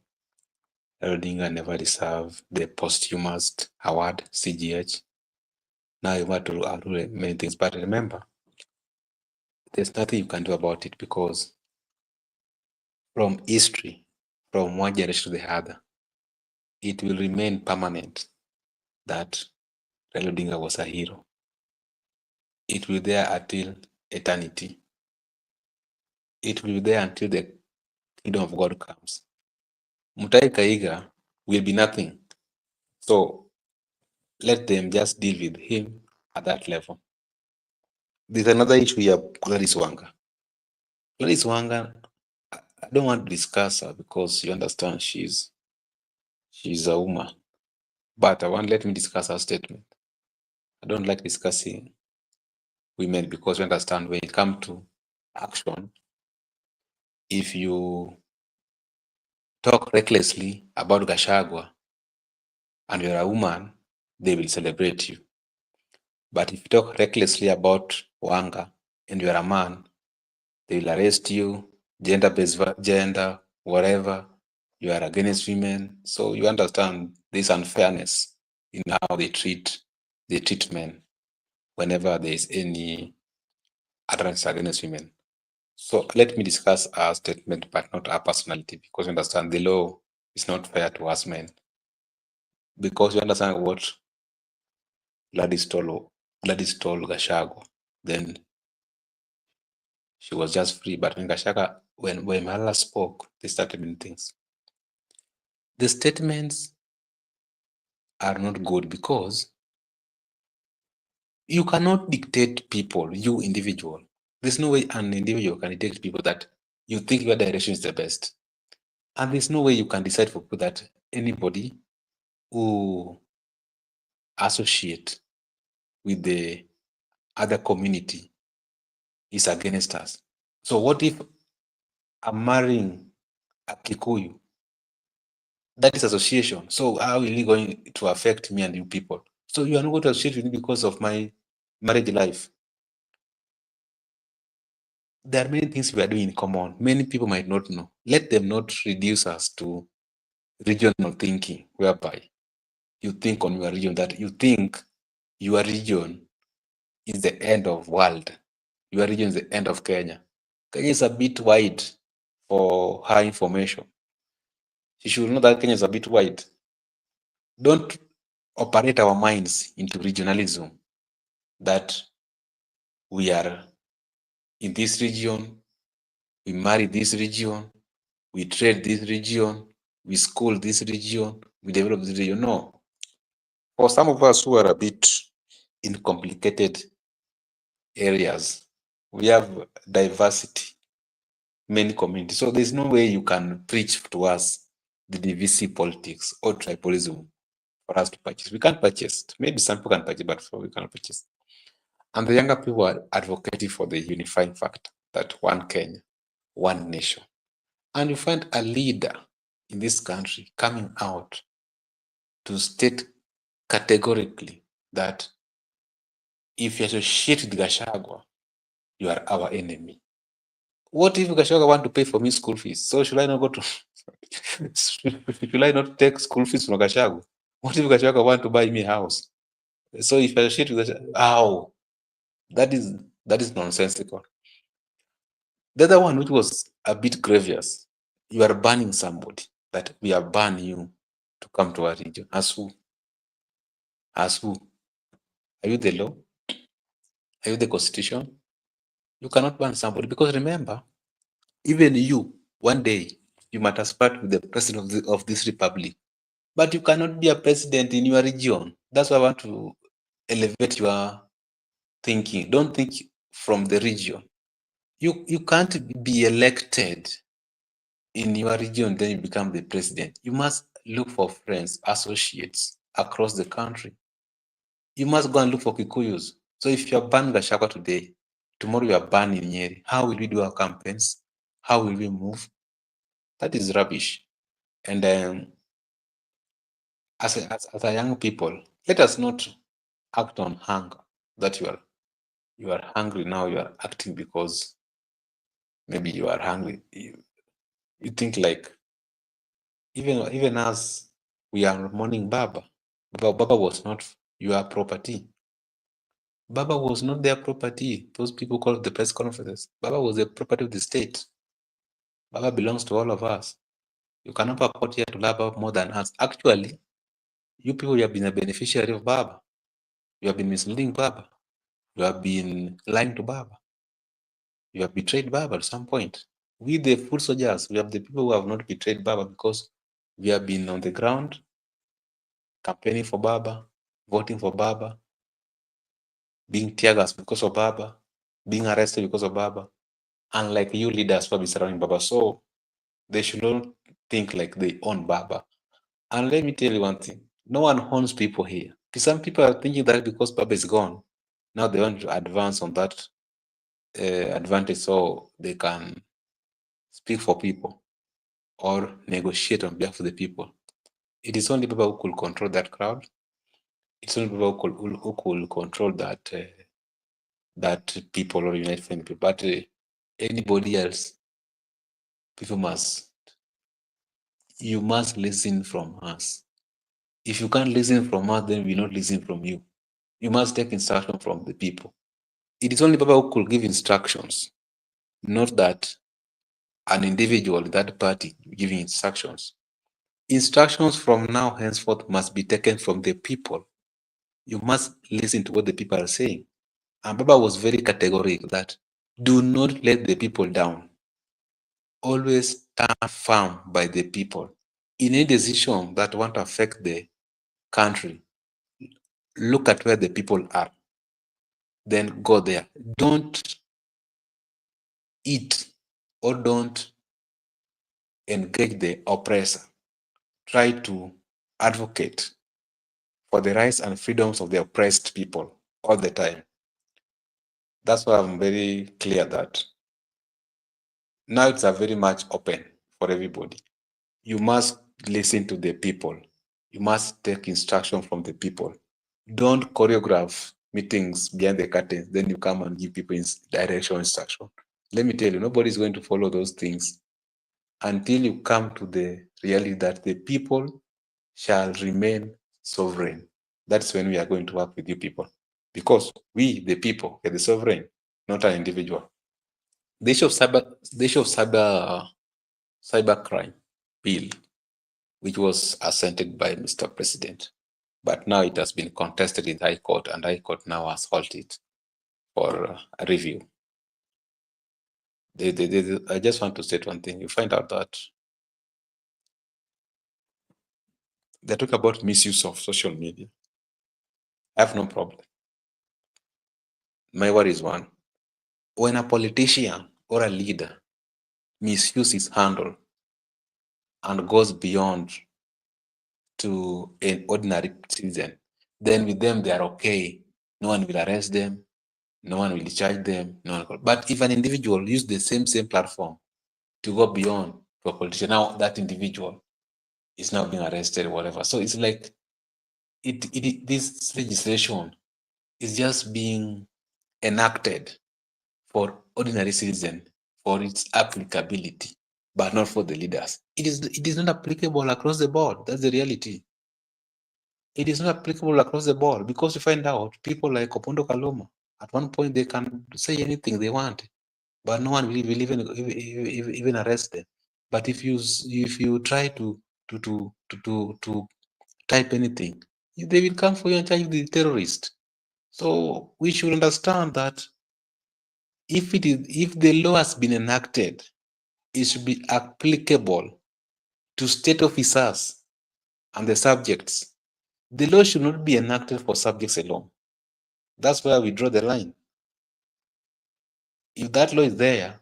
Odinga never deserved the posthumous award, CGH. Now you want to do many things, but remember, there's nothing you can do about it because from history, from one generation to the other, it will remain permanent that Raila Odinga was a hero. It will be there until eternity. It will be there until the kingdom of God comes. Mutai Kahiga will be nothing. So let them just deal with him at that level. There's another issue here, Gladys Wanga. Gladys Wanga, I don't want to discuss her because you understand she's a woman. But let me discuss her statement. I don't like discussing women because you understand when it comes to action, if you talk recklessly about Gachagua and you're a woman, they will celebrate you. But if you talk recklessly about Wanga and you're a man, they will arrest you, gender, whatever. You are against women. So you understand this unfairness in how they treat men whenever there is any utterance against women. So let me discuss our statement, but not our personality, because you understand the law is not fair to us men. Because you understand what Gladys told Gachagua, then she was just free. But when Gachagua, when Malala spoke, they started doing things. The statements are not good because you cannot dictate people, you individual. There's no way an individual can dictate people that you think your direction is the best. And there's no way you can decide for people that anybody who associate with the other community is against us. So what if I'm marrying a Kikuyu? That is association. So how is it going to affect me and you people? So you are not going to associate with me because of my marriage life. There are many things we are doing in common. Many people might not know. Let them not reduce us to regional thinking, whereby you think on your region, that you think your region is the end of world. Your region is the end of Kenya. Kenya is a bit wide for her information. She should know that Kenya is a bit wide. Don't operate our minds into regionalism, that we are in this region, we marry this region, we trade this region, we school this region, we develop this region. No. For some of us who are a bit in complicated areas, we have diversity, many communities. So there's no way you can preach to us the divisive politics or tribalism for us to purchase. We can't purchase. Maybe some people can purchase, but we cannot purchase. And the younger people are advocating for the unifying factor, that one Kenya, one nation. And you find a leader in this country coming out to state categorically that if you associate with Gachagua, you are our enemy. What if Gachagua want to pay for me school fees? So should I not go to should I not take school fees from Gachagua? What if Gachagua want to buy me a house? So if I associate with Gachagua, how? That is nonsensical. The other one, which was a bit grievous, you are banning somebody, that we are banning you to come to our region. As who? As who? Are you the law? Are you the constitution? You cannot ban somebody, because remember, even you, one day, you might aspire to be the president of this republic, but you cannot be a president in your region. That's why I want to elevate your thinking. Don't think from the region. You can't be elected in your region, then you become the president. You must look for friends, associates across the country. You must go and look for Kikuyus. So if you are banning Gachagua today, tomorrow you are banning Nyeri. How will we do our campaigns? How will we move? That is rubbish. And as a young people, let us not act on hunger. That you are hungry now. You are acting because maybe you are hungry. You think like Even as we are mourning Baba, Baba was not your property. Baba was not their property. Those people call it the press conferences. Baba was the property of the state. Baba belongs to all of us. You cannot purport here to love Baba more than us. Actually, you people, you have been a beneficiary of Baba. You have been misleading Baba. You have been lying to Baba. You have betrayed Baba at some point. We, the foot soldiers, we have the people who have not betrayed Baba because we have been on the ground, campaigning for Baba, voting for Baba, being tear gas because of Baba, being arrested because of Baba, unlike you leaders who have been surrounding Baba. So they should not think like they own Baba. And let me tell you one thing, no one owns people here. Some people are thinking that because Baba is gone, now they want to advance on that advantage so they can speak for people or negotiate on behalf of the people. It is only Baba who could control that crowd. It's only Baba who could control that that people or unite from people. But anybody else, you must listen from us. If you can't listen from us, then we not listen from you. You must take instruction from the people. It is only Baba who could give instructions, not that an individual, that party giving instructions. Instructions from now henceforth must be taken from the people. You must listen to what the people are saying. And Baba was very categorical that do not let the people down. Always stand firm by the people. In any decision that want to affect the country, look at where the people are. Then go there. Don't eat or don't engage the oppressor. Try to advocate for the rights and freedoms of the oppressed people all the time. That's why I'm very clear that now it's a very much open for everybody. You must listen to the people. You must take instruction from the people. Don't choreograph meetings behind the curtains, then you come and give people direction instruction. Let me tell you, nobody's going to follow those things until you come to the reality that the people shall remain sovereign. That's when we are going to work with you people. Because we, the people, are the sovereign, not an individual. The issue of cybercrime bill, which was assented by Mr. President, but now it has been contested in High Court, and High Court now has halted it for a review. I just want to state one thing. You find out that they talk about misuse of social media. I have no problem. My worry is one. When a politician or a leader misuses his handle and goes beyond to an ordinary citizen, then with them they are okay. No one will arrest them. No one will charge them. No one. But if an individual use the same platform to go beyond to a politician, now that individual is now being arrested or whatever. So it's like this legislation is just being enacted for ordinary citizen for its applicability, but not for the leaders. It is not applicable across the board. That's the reality. It is not applicable across the board because you find out people like Bondo Kaloma, at one point they can say anything they want, but no one will even arrest them. But if you try to type anything, they will come for you and charge you the terrorist. So we should understand that if the law has been enacted, it should be applicable to state officers and the subjects. The law should not be enacted for subjects alone. That's where we draw the line. If that law is there,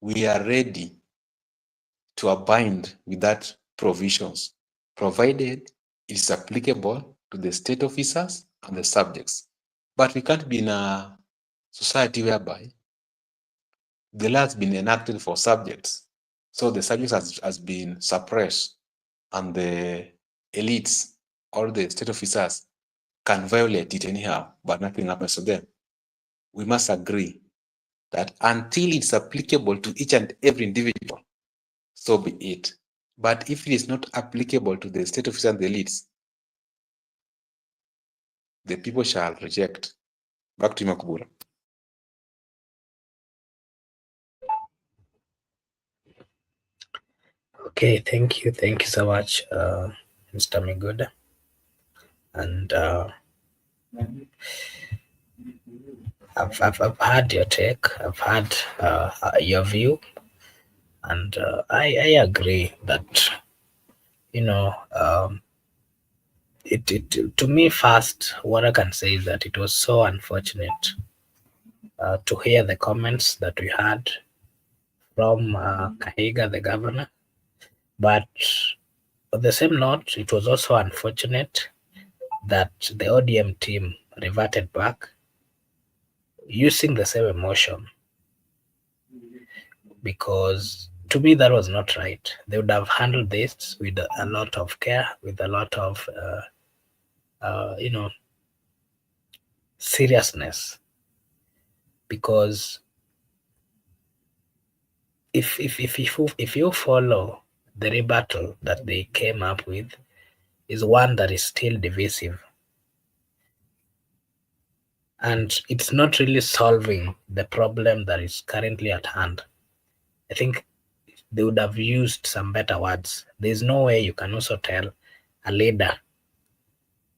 we are ready to abide with that provisions, provided it is applicable to the state officers and the subjects. But we can't be in a society whereby the law has been enacted for subjects, so the subjects has been suppressed, and the elites or the state officers can violate it anyhow, but nothing happens to them. We must agree that until it's applicable to each and every individual, so be it. But if it is not applicable to the state officers and the elites, the people shall reject. Back to you, Makubura. Okay, thank you so much, Mr. Miguda. And I've had your take, I've had your view, and I agree that, you know, it to me first, what I can say is that it was so unfortunate to hear the comments that we had from Kahiga, the governor. But on the same note, it was also unfortunate that the ODM team reverted back using the same emotion, because to me that was not right. They would have handled this with a lot of care, with a lot of you know, seriousness, because if you follow the rebuttal that they came up with, is one that is still divisive, and it's not really solving the problem that is currently at hand. I think they would have used some better words. There's no way you can also tell a leader,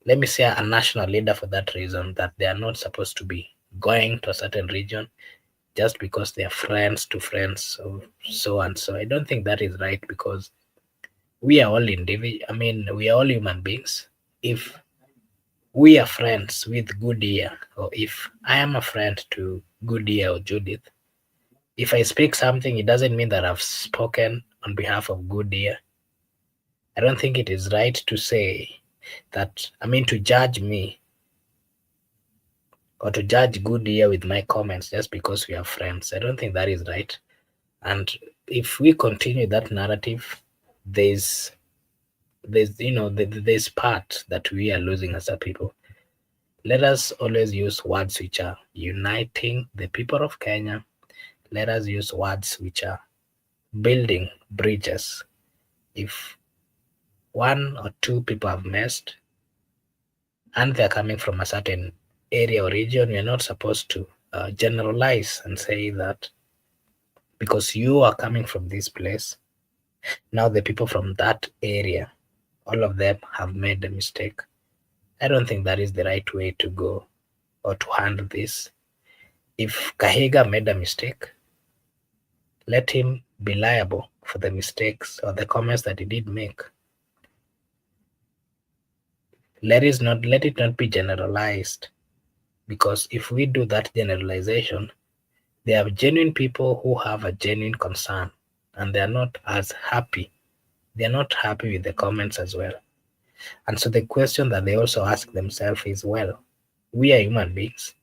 let me say a national leader for that reason, that they are not supposed to be going to a certain region just because they are friends to friends of so and so. I don't think that is right, because we are all individual. I mean, we are all human beings. If we are friends with Goodyear, or if I am a friend to Goodyear or Judith, if I speak something, it doesn't mean that I've spoken on behalf of Goodyear. I don't think it is right to say that, I mean, to judge me or to judge Goodyear with my comments just because we are friends. I don't think that is right. And if we continue that narrative, there's there's part that we are losing as a people. Let us always use words which are uniting the people of Kenya. Let us use words which are building bridges. If one or two people have messed and they're coming from a certain area or region, we're not supposed to generalize and say that because you are coming from this place, now the people from that area, all of them have made a mistake. I don't think that is the right way to go or to handle this. If Kahiga made a mistake, let him be liable for the mistakes or the comments that he did make. Let it not be generalized, because if we do that generalization, there are genuine people who have a genuine concern and they are not as happy. They are not happy with the comments as well. And so the question that they also ask themselves is, well, we are human beings.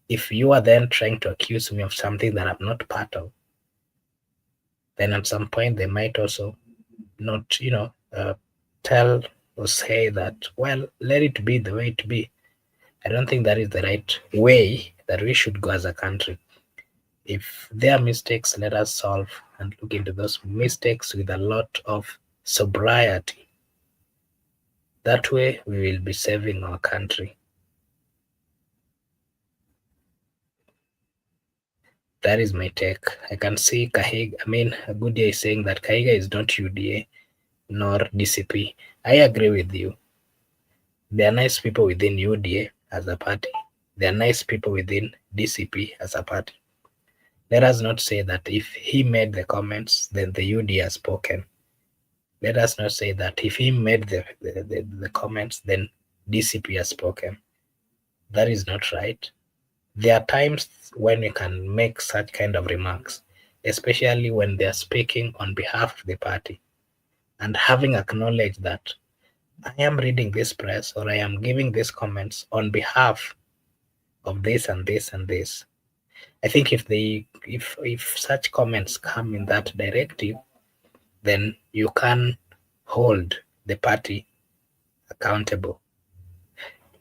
If you are then trying to accuse me of something that I'm not part of, then at some point they might also not, tell or say that, well, let it be the way it be. I don't think that is the right way that we should go as a country. If there are mistakes, let us solve and look into those mistakes with a lot of sobriety. That way, we will be saving our country. That is my take. I can see Kahiga, I mean, Goodyear is saying that Kahiga is not UDA nor DCP. I agree with you. There are nice people within UDA as a party. There are nice people within DCP as a party. Let us not say that if he made the comments, then the UDA has spoken. Let us not say that if he made the comments, then DCP has spoken. That is not right. There are times when we can make such kind of remarks, especially when they are speaking on behalf of the party, and having acknowledged that I am reading this press or I am giving these comments on behalf of this and this and this. I think if such comments come in that directive, then you can hold the party accountable.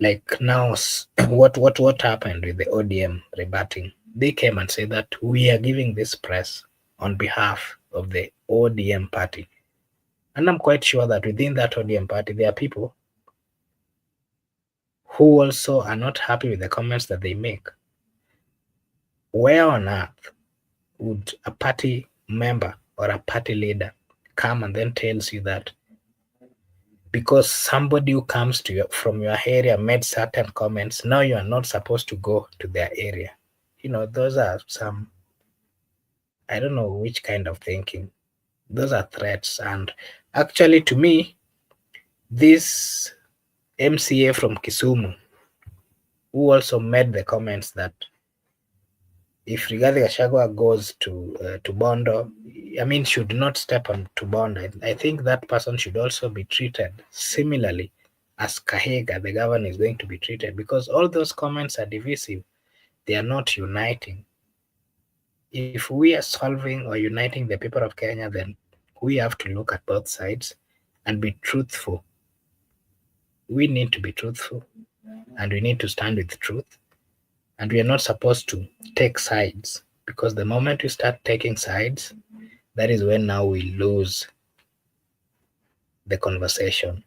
Like now, what happened with the ODM rebutting? They came and said that we are giving this press on behalf of the ODM party, And I'm quite sure that within that ODM party, there are people who also are not happy with the comments that they make. Where on earth would a party member or a party leader come and then tells you that because somebody who comes to you from your area made certain comments, now you are not supposed to go to their area? Those are some, I don't know which kind of thinking. Those are threats. And actually, to me, this MCA from Kisumu, who also made the comments that if Rigathi Gachagua goes to Bondo, I mean, should not step on to Bondo. I think that person should also be treated similarly as Kahiga, the governor, is going to be treated, because all those comments are divisive. They are not uniting. If we are solving or uniting the people of Kenya, then we have to look at both sides and be truthful. We need to be truthful, and we need to stand with truth. And we are not supposed to take sides, because the moment we start taking sides, that is when now we lose the conversation.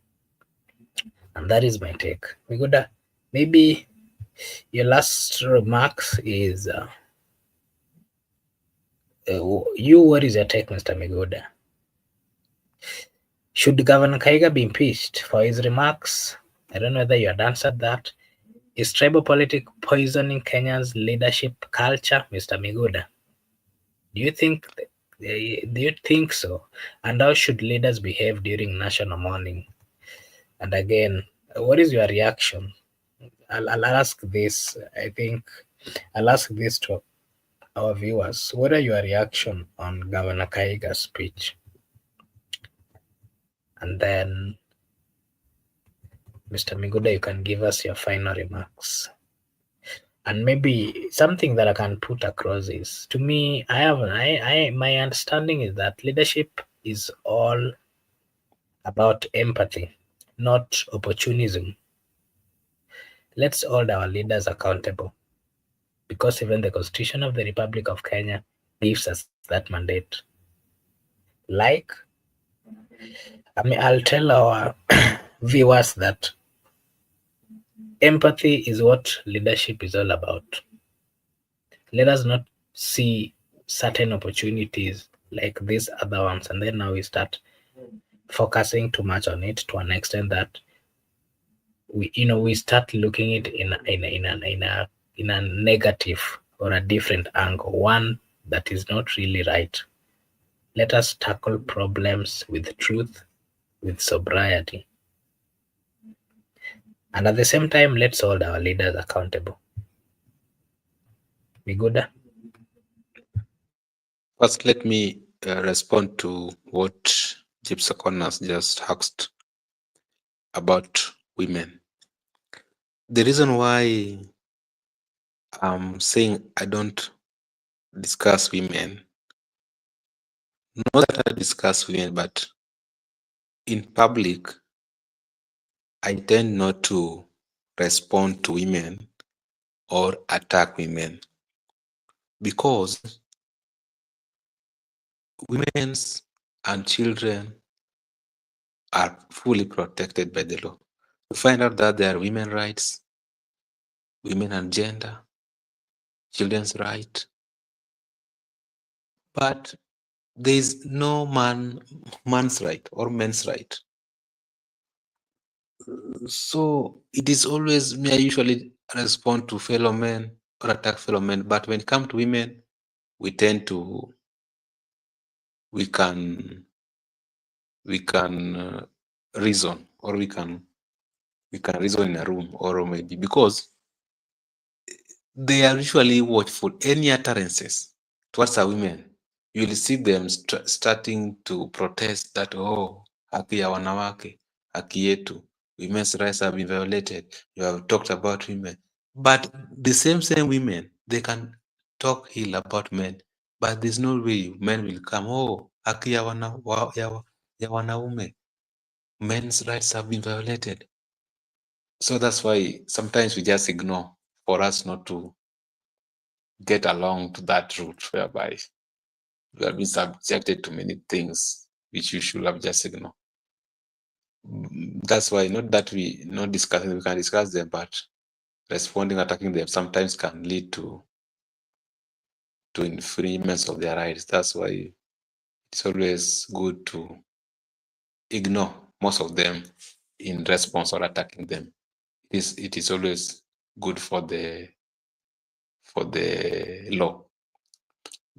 And that is my take. Miguda, maybe your last remarks is what is your take, Mr. Miguda? Should Governor Kahiga be impeached for his remarks? I don't know whether you had answered that. Is tribal politics poisoning Kenya's leadership culture, Mr. Miguda? Do you think so? And how should leaders behave during national mourning? And again, what is your reaction? I'll ask this. I think I'll ask this to our viewers. What are your reaction on Governor Kahiga's speech? And then, Mr. Miguda, you can give us your final remarks. And maybe something that I can put across is, to me, my understanding is that leadership is all about empathy, not opportunism. Let's hold our leaders accountable, because even the Constitution of the Republic of Kenya gives us that mandate. I'll tell our viewers that empathy is what leadership is all about. Let us not see certain opportunities like these other ones, and then now we start focusing too much on it to an extent that we start looking it in a negative or a different angle, one that is not really right. Let us tackle problems with truth, with sobriety, and at the same time, let's hold our leaders accountable. Miguda? First, let me respond to what Gypsy has just asked about women. The reason why I'm saying I don't discuss women, not that I discuss women, but in public, I tend not to respond to women or attack women, because women and children are fully protected by the law. To find out that there are women rights, women and gender, children's right, but there is no man's right or men's right. So it is always me. I usually respond to fellow men or attack fellow men, but when it comes to women, we tend to we can reason, or we can reason in a room, or maybe because they are usually watchful. Any utterances towards a women, you will see them starting to protest that, oh, haki ya wanawake, haki yetu, women's rights have been violated. You have talked about women, but the same women, they can talk ill about men, but there's no way men will come, oh, haki ya wanaume, men's rights have been violated. So that's why sometimes we just ignore, for us not to get along to that route whereby we have been subjected to many things which you should have just ignored. That's why, not that we not discussing, we can discuss them, but responding, attacking them sometimes can lead to infringements of their rights. That's why it's always good to ignore most of them in response or attacking them. It is always good for the law,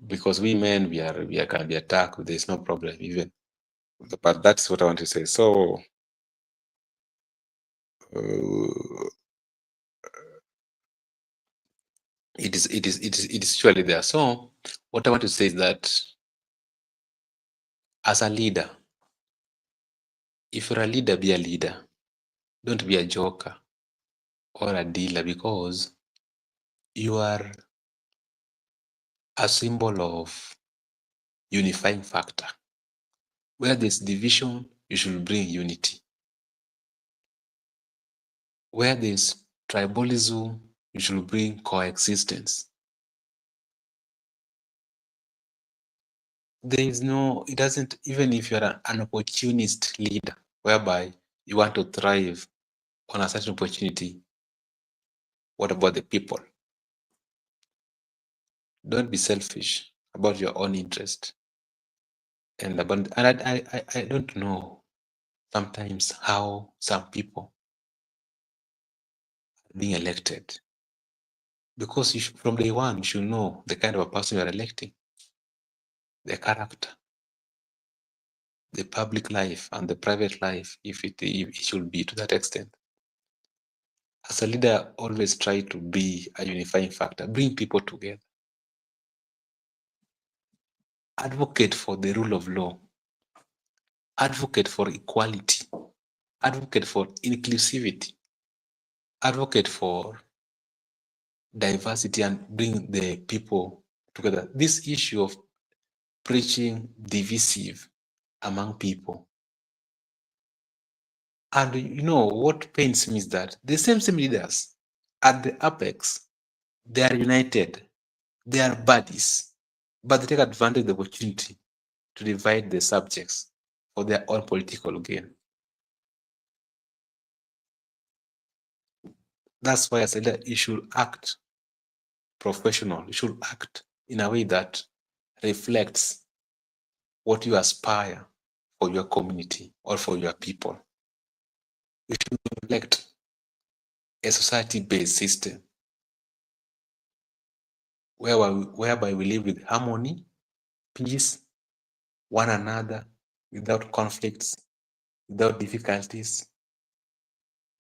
because we men, we can be attacked. There's no problem even. But that's what I want to say. So it is surely there. So what I want to say is that as a leader, if you're a leader, be a leader. Don't be a joker or a dealer, because you are a symbol of unifying factor. Where there's division, you should bring unity. Where there's tribalism, you should bring coexistence. There is no, it doesn't, even if you're an opportunist leader, whereby you want to thrive on a certain opportunity, what about the people? Don't be selfish about your own interest. And I don't know sometimes how some people are being elected, because from day one you should know the kind of a person you are electing, the character, the public life and the private life, if it should be to that extent. As a leader, always try to be a unifying factor, bring people together, advocate for the rule of law, advocate for equality, advocate for inclusivity, advocate for diversity, and bring the people together. This issue of preaching divisive among people, and what pains me is that the same leaders at the apex, they are united, they are buddies, but they take advantage of the opportunity to divide the subjects for their own political gain. That's why I said that you should act professional. You should act in a way that reflects what you aspire for your community or for your people. You should reflect a society-based system whereby we live with harmony, peace, one another, without conflicts, without difficulties.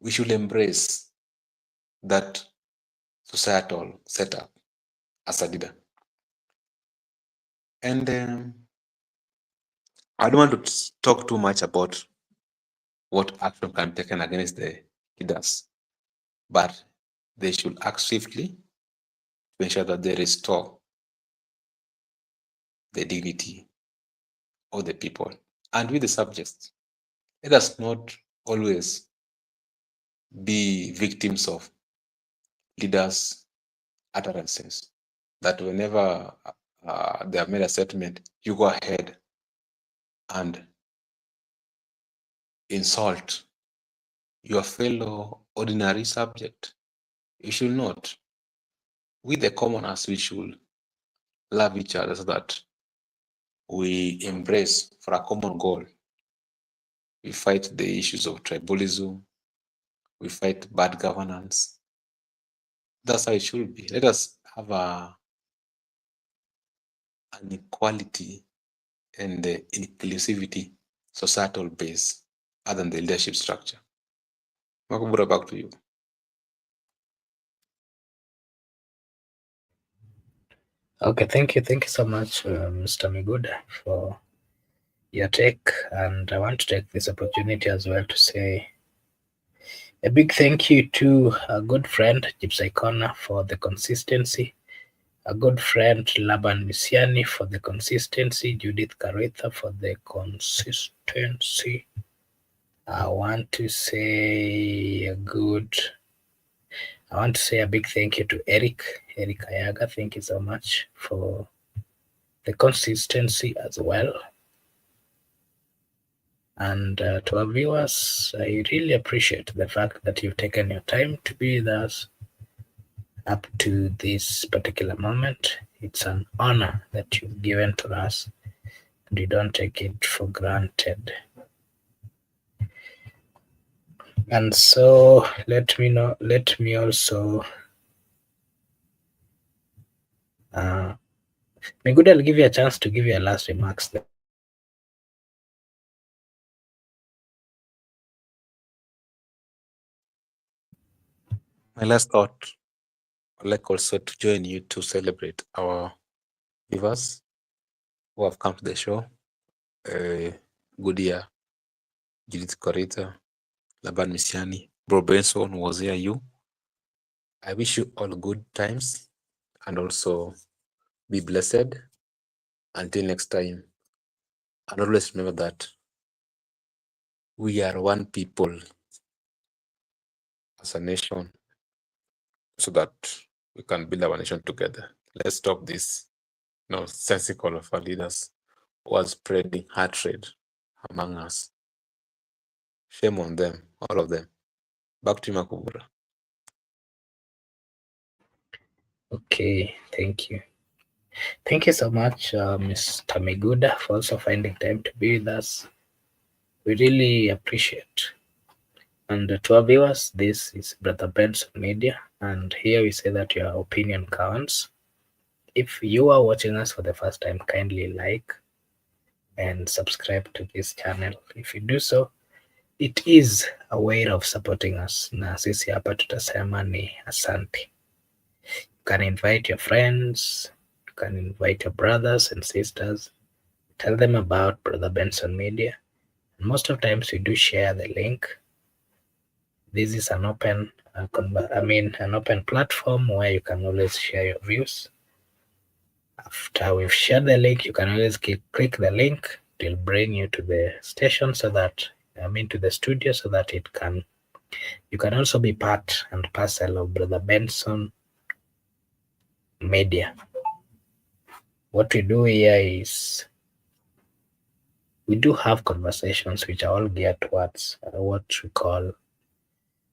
We should embrace that societal setup as a leader. And I don't want to talk too much about what action can be taken against the leaders, but they should act swiftly to ensure that they restore the dignity of the people. And with the subjects, let us not always be victims of leaders' utterances, that whenever they have made a statement, you go ahead and insult your fellow ordinary subject. You should not. With the commoners, we should love each other so that we embrace for a common goal. We fight the issues of tribalism. We fight bad governance. That's how it should be. Let us have an equality and the inclusivity societal base other than the leadership structure. Makubura, back to you. Okay, thank you so much, Mr. Miguda, for your take. And I want to take this opportunity as well to say a big thank you to a good friend, Gypsy Connor, for the consistency. A good friend, Laban Misiani, for the consistency. Judith Caretha for the consistency. I want to say a big thank you to Eric Kahiga. Thank you so much for the consistency as well. And to our viewers, I really appreciate the fact that you've taken your time to be with us up to this particular moment. It's an honor that you've given to us, and we don't take it for granted. And so let me also Miguel, I'll give you a chance to give your last remarks, then we can close the session. My last thought, I'd like also to join you to celebrate our viewers who have come to the show. Good year, Judith Korita, Laban Misiani, Bro Benson was here. I wish you all good times and also be blessed. Until next time. And always remember that we are one people as a nation so that we can build our nation together. Let's stop this sensical of our leaders who are spreading hatred among us. Shame on them, all of them. Back to you, Makubura. Okay, thank you. Thank you so much, Mr. Miguda, for also finding time to be with us. We really appreciate. And to our viewers, this is Brother Benson Media, and here we say that your opinion counts. If you are watching us for the first time, kindly like and subscribe to this channel. If you do so, it is a way of supporting us, na sisi hapa tutasema ni asante. You can invite your friends, you can invite your brothers and sisters, tell them about Brother Benson Media. And most of times we do share the link. This is an open an open platform where you can always share your views. After we've shared the link, you can always click the link. It will bring you to the station to the studio, so that you can also be part and parcel of Brother Benson Media. What we do here is we do have conversations which are all geared towards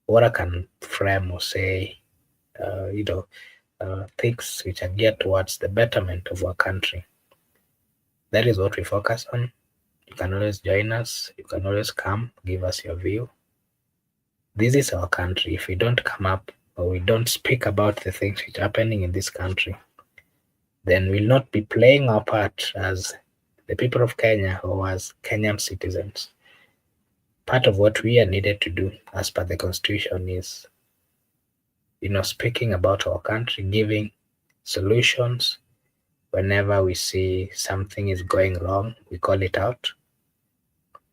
what I can frame or say, things which are geared towards the betterment of our country. That is what we focus on. You can always join us. You can always come, give us your view. This is our country. If we don't come up or we don't speak about the things which are happening in this country, then we'll not be playing our part as the people of Kenya or as Kenyan citizens. Part of what we are needed to do as per the constitution is, speaking about our country, giving solutions. Whenever we see something is going wrong, we call it out.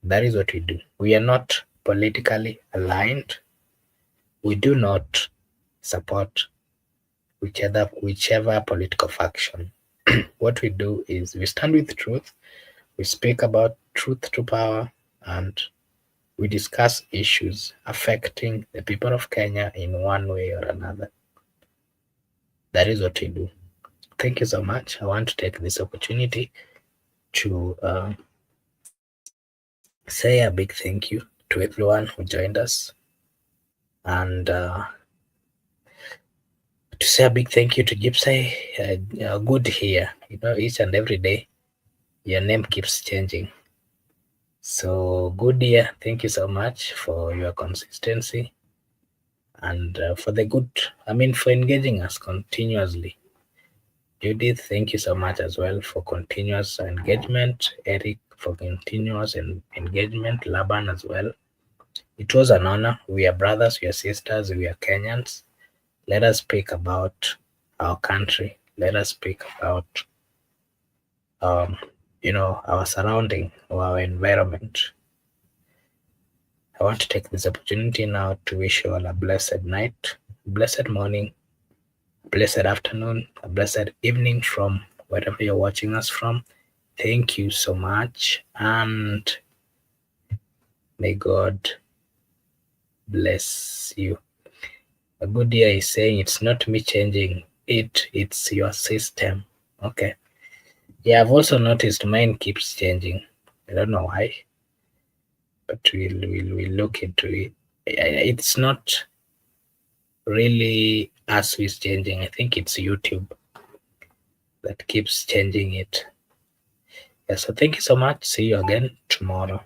That is what we do. We are not politically aligned. We do not support whichever political faction. What we do is we stand with truth, we speak about truth to power, and we discuss issues affecting the people of Kenya in one way or another. That is what we do. Thank you so much. I want to take this opportunity to say a big thank you to everyone who joined us, and to say a big thank you to Gypsy. Good here. Each and every day, your name keeps changing. So good year. Thank you so much for your consistency and for engaging us continuously. Judith, thank you so much as well for continuous engagement. Eric, for continuous engagement. Laban as well. It was an honor. We are brothers, we are sisters, we are Kenyans. Let us speak about our country. Let us speak about our surrounding or our environment. I want to take this opportunity now to wish you all a blessed night, blessed morning, blessed afternoon, a blessed evening from wherever you're watching us from. Thank you so much, and may God bless you. A good year is saying it's not me changing it's your system. Okay. Yeah, I've also noticed mine keeps changing. I don't know why. but we'll look into it. It's not really us who is changing. I think it's YouTube that keeps changing it. Yeah, so thank you so much. See you again tomorrow.